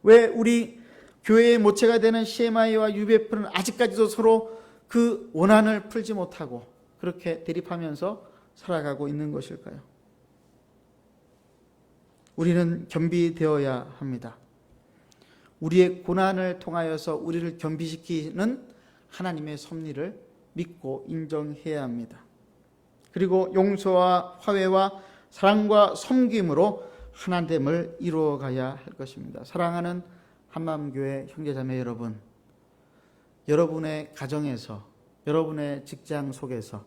왜 우리 교회의 모체가 되는 CMI와 UBF는 아직까지도 서로 그 원한을 풀지 못하고 그렇게 대립하면서 살아가고 있는 것일까요? 우리는 겸비되어야 합니다. 우리의 고난을 통하여서 우리를 겸비시키는 하나님의 섭리를 믿고 인정해야 합니다. 그리고 용서와 화해와 사랑과 섬김으로 하나됨을 이루어가야 할 것입니다. 사랑하는 한마음교회 형제자매 여러분, 여러분의 가정에서, 여러분의 직장 속에서,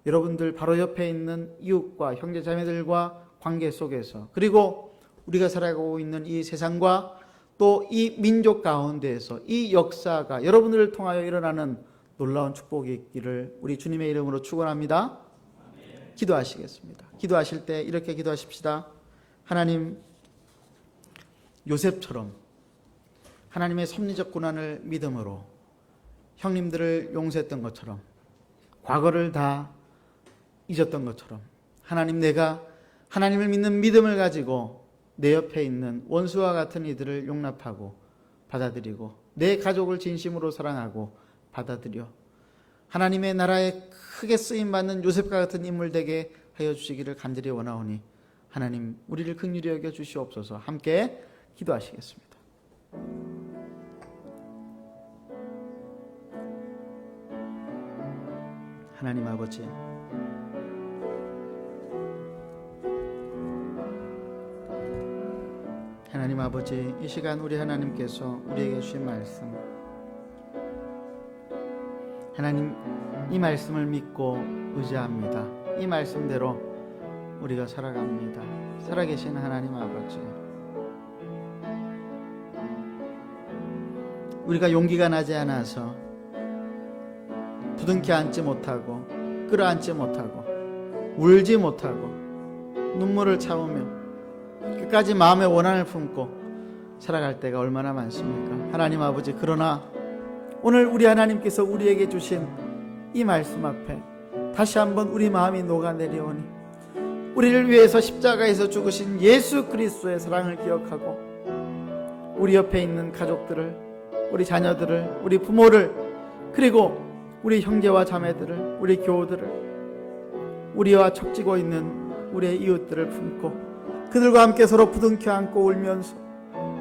여러분들 바로 옆에 있는 이웃과 형제자매들과 관계 속에서, 그리고 우리가 살아가고 있는 이 세상과 또 이 민족 가운데에서 이 역사가 여러분들을 통하여 일어나는 놀라운 축복이 있기를 우리 주님의 이름으로 축원합니다. 기도하시겠습니다. 기도하실 때 이렇게 기도하십시다. 하나님, 요셉처럼 하나님의 섭리적 고난을 믿음으로 형님들을 용서했던 것처럼, 과거를 다 잊었던 것처럼, 하나님, 내가 하나님을 믿는 믿음을 가지고 내 옆에 있는 원수와 같은 이들을 용납하고 받아들이고 내 가족을 진심으로 사랑하고 받아들여 하나님의 나라에 크게 쓰임받는 요셉과 같은 인물 되게 하여 주시기를 간절히 원하오니 하나님, 우리를 긍휼히 여겨 주시옵소서. 함께 기도하시겠습니다. 하나님 아버지, 하나님 아버지, 이 시간 우리 하나님께서 우리에게 주신 말씀, 하나님, 이 말씀을 믿고 의지합니다. 이 말씀대로 우리가 살아갑니다. 살아계신 하나님 아버지, 우리가 용기가 나지 않아서 부둥켜 안지 못하고 끌어안지 못하고 울지 못하고 눈물을 참으며 끝까지 마음의 원한을 품고 살아갈 때가 얼마나 많습니까? 하나님 아버지, 그러나 오늘 우리 하나님께서 우리에게 주신 이 말씀 앞에 다시 한번 우리 마음이 녹아내려오니 우리를 위해서 십자가에서 죽으신 예수 그리스도의 사랑을 기억하고 우리 옆에 있는 가족들을, 우리 자녀들을, 우리 부모를, 그리고 우리 형제와 자매들을, 우리 교우들을, 우리와 척지고 있는 우리의 이웃들을 품고 그들과 함께 서로 부둥켜 안고 울면서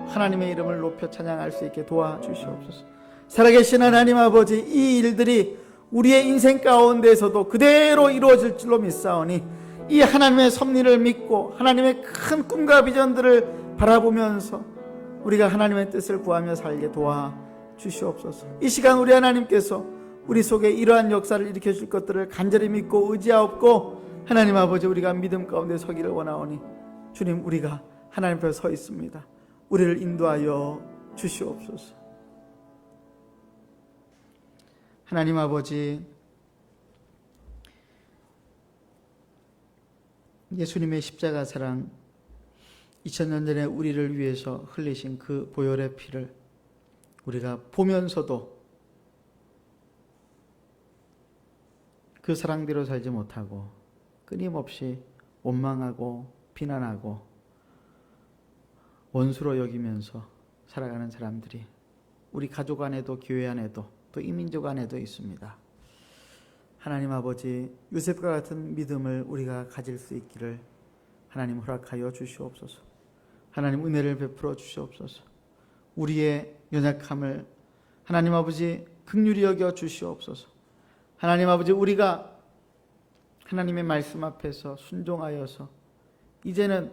하나님의 이름을 높여 찬양할 수 있게 도와주시옵소서. 살아계신 하나님 아버지, 이 일들이 우리의 인생 가운데에서도 그대로 이루어질 줄로 믿사오니 이 하나님의 섭리를 믿고 하나님의 큰 꿈과 비전들을 바라보면서 우리가 하나님의 뜻을 구하며 살게 도와주시옵소서. 이 시간 우리 하나님께서 우리 속에 이러한 역사를 일으켜 줄 것들을 간절히 믿고 의지하옵고 하나님 아버지, 우리가 믿음 가운데 서기를 원하오니 주님, 우리가 하나님 앞에 서 있습니다. 우리를 인도하여 주시옵소서. 하나님 아버지, 예수님의 십자가 사랑, 2000년 전에 우리를 위해서 흘리신 그 보혈의 피를 우리가 보면서도 그 사랑대로 살지 못하고 끊임없이 원망하고 비난하고 원수로 여기면서 살아가는 사람들이 우리 가족 안에도 교회 안에도 또 이민족 안에도 있습니다. 하나님 아버지, 요셉과 같은 믿음을 우리가 가질 수 있기를 하나님 허락하여 주시옵소서. 하나님 은혜를 베풀어 주시옵소서. 우리의 연약함을 하나님 아버지 긍휼히 여겨 주시옵소서. 하나님 아버지, 우리가 하나님의 말씀 앞에서 순종하여서 이제는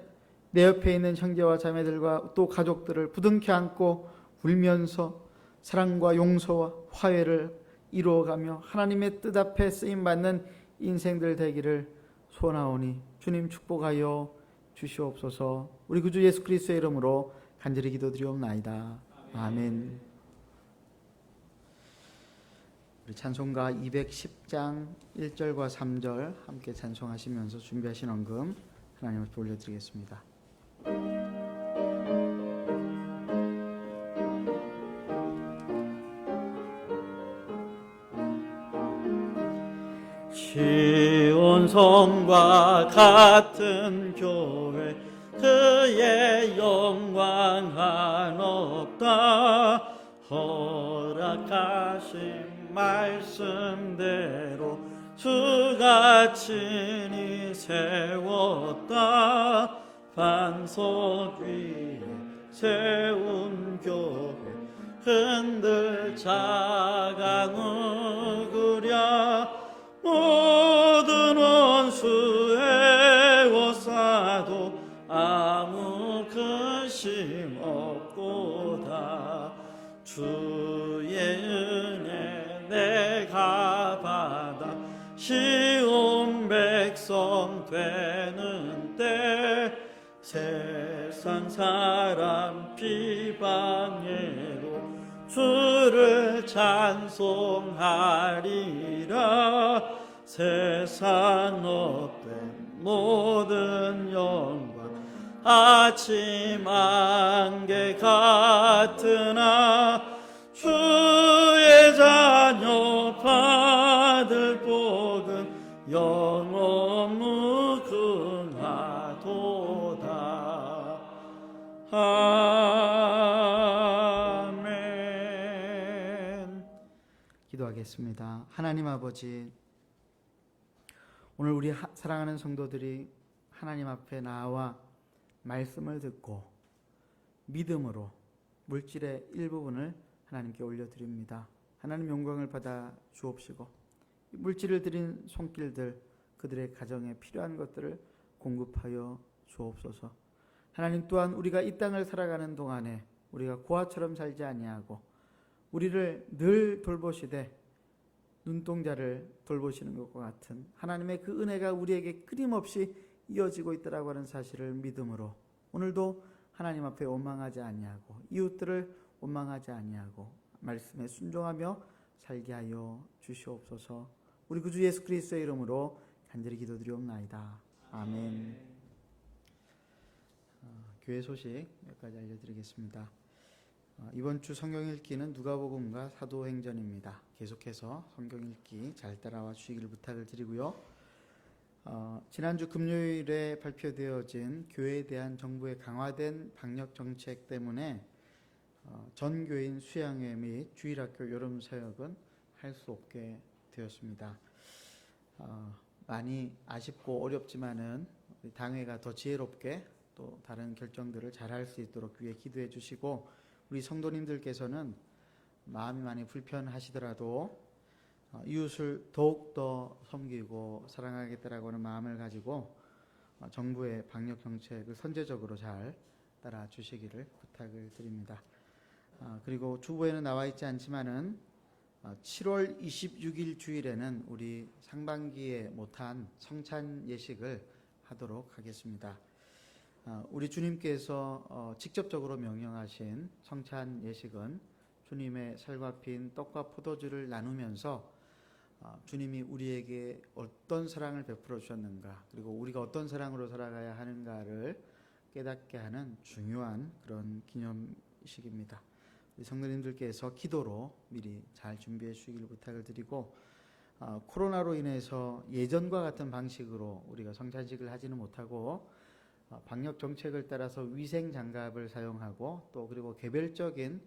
내 옆에 있는 형제와 자매들과 또 가족들을 부둥켜 안고 울면서 사랑과 용서와 화해를 이루어가며 하나님의 뜻 앞에 쓰임받는 인생들 되기를 소원하오니 주님 축복하여 주시옵소서. 우리 구주 예수 그리스도의 이름으로 간절히 기도드리옵나이다. 아멘. 우리 찬송가 210장 1절과 3절 함께 찬송하시면서 준비하신 헌금 하나님 앞에 올려드리겠습니다. 시온성과 같은 교회, 그의 영광 한없다. 허락하신 말씀대로 주가 친히 세웠다. 반석 위에 세운 교회, 흔들 자가 누구랴. 모든 원수의 워싸도 아무 근심 없고다. 주의 은혜 내가 받아 시온 백성 되는 때, 세상 사람 비방해도 주를 찬송하리라. 세상 헛된 모든 영광 아침 안개 같으나 주의 자녀 받을 복은 영원 무궁하도다. 아멘. 기도하겠습니다. 하나님 아버지, 오늘 우리 사랑하는 성도들이 하나님 앞에 나와 말씀을 듣고 믿음으로 물질의 일부분을 하나님께 올려드립니다. 하나님 영광을 받아 주옵시고 물질을 드린 손길들, 그들의 가정에 필요한 것들을 공급하여 주옵소서. 하나님 또한 우리가 이 땅을 살아가는 동안에 우리가 고아처럼 살지 아니하고 우리를 늘 돌보시되 눈동자를 돌보시는 것과 같은 하나님의 그 은혜가 우리에게 끊임없이 이어지고 있다라고 하는 사실을 믿음으로 오늘도 하나님 앞에 원망하지 아니하고 이웃들을 원망하지 아니하고 말씀에 순종하며 살게 하여 주시옵소서. 우리 구주 예수 그리스도의 이름으로 간절히 기도드리옵나이다. 아멘. 교회 소식 몇 가지 알려드리겠습니다. 이번 주 성경 읽기는 누가복음과 사도행전입니다. 계속해서 성경 읽기 잘 따라와 주시기를 부탁을 드리고요. 지난주 금요일에 발표되어진 교회에 대한 정부의 강화된 방역 정책 때문에 전 교인 수양회 및 주일학교 여름 사역은 할 수 없게 되었습니다. 많이 아쉽고 어렵지만은 우리 당회가 더 지혜롭게 또 다른 결정들을 잘 할 수 있도록 위해 기도해 주시고, 우리 성도님들께서는 마음이 많이 불편하시더라도 이웃을 더욱더 섬기고 사랑하겠다라고 하는 마음을 가지고 정부의 방역 정책을 선제적으로 잘 따라 주시기를 부탁을 드립니다. 그리고 주보에는 나와 있지 않지만은 7월 26일 주일에는 우리 상반기에 못한 성찬 예식을 하도록 하겠습니다. 우리 주님께서 직접적으로 명령하신 성찬 예식은 주님의 살과 핀 떡과 포도주를 나누면서 주님이 우리에게 어떤 사랑을 베풀어 주셨는가, 그리고 우리가 어떤 사랑으로 살아가야 하는가를 깨닫게 하는 중요한 그런 기념식입니다. 우리 성도님들께서 기도로 미리 잘 준비해 주시기를 부탁을 드리고, 코로나로 인해서 예전과 같은 방식으로 우리가 성찬식을 하지는 못하고 방역 정책을 따라서 위생 장갑을 사용하고 또 그리고 개별적인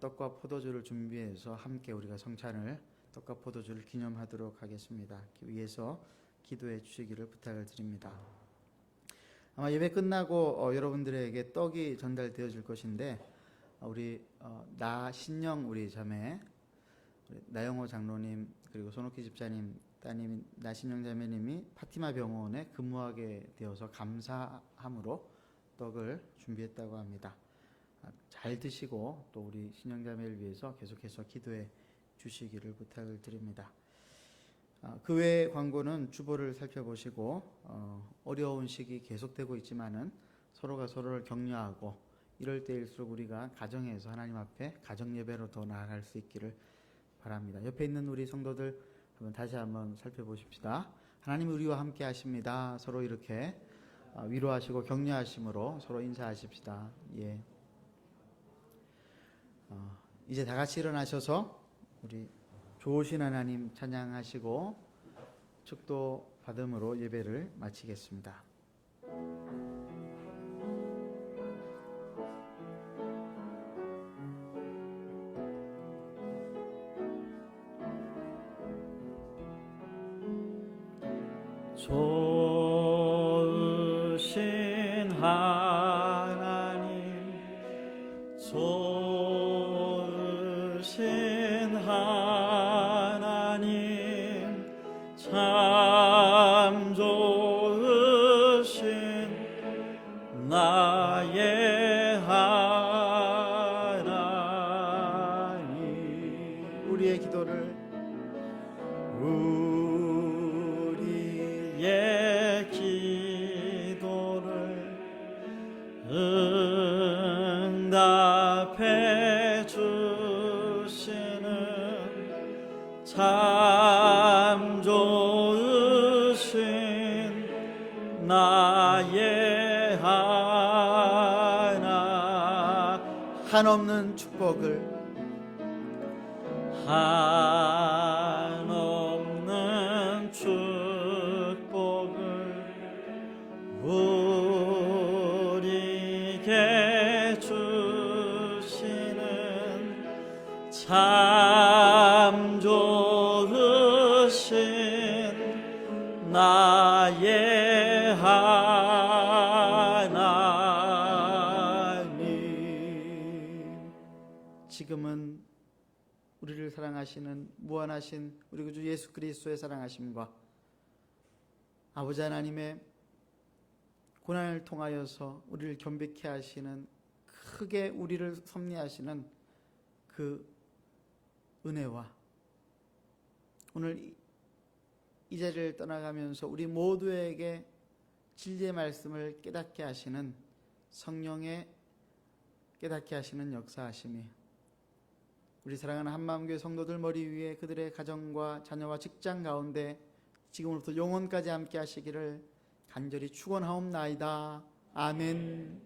떡과 포도주를 준비해서 함께 우리가 성찬을 떡과 포도주를 기념하도록 하겠습니다. 위해서 기도해 주시기를 부탁을 드립니다. 아마 예배 끝나고 여러분들에게 떡이 전달되어질 것인데, 우리 나신영 우리 자매, 우리 나영호 장로님, 그리고 손옥희 집사님 따님 나신영 자매님이 파티마 병원에 근무하게 되어서 감사함으로 떡을 준비했다고 합니다. 잘 드시고 또 우리 신영 자매를 위해서 계속해서 기도해 주시기를 부탁을 드립니다. 그 외의 광고는 주보를 살펴보시고 어려운 시기 계속되고 있지만은 서로가 서로를 격려하고 이럴 때일수록 우리가 가정에서 하나님 앞에 가정 예배로 더 나아갈 수 있기를 바랍니다. 옆에 있는 우리 성도들 다시 한번 살펴보십시다. 하나님이 우리와 함께 하십니다. 서로 이렇게 위로하시고 격려하심으로 서로 인사하십시다. 예. 이제 다 같이 일어나셔서 우리 좋으신 하나님 찬양하시고 축도 받음으로 예배를 마치겠습니다. 좋으신 하나님, 좋으신 하나님, 참 좋으신 나의 하나님. 우리의 기도를 우리의 기도를 응답해 주시는 참 좋으신 나의 하나, 한없는 축복을 한없는 축복을 우리에게 주시는 참 좋으신 나의 하나님. 지금은 우리를 사랑하시는 무한하신 우리 구주 예수 그리스도의 사랑하심과 아버지 하나님의 고난을 통하여서 우리를 겸비케 하시는, 크게 우리를 섭리하시는 그 은혜와 오늘 이 자리를 떠나가면서 우리 모두에게 진리의 말씀을 깨닫게 하시는 성령의 깨닫게 하시는 역사하심이 우리 사랑하는 한마음교회 성도들 머리 위에 그들의 가정과 자녀와 직장 가운데 지금부터 영원까지 함께 하시기를 간절히 축원하옵나이다. 아멘.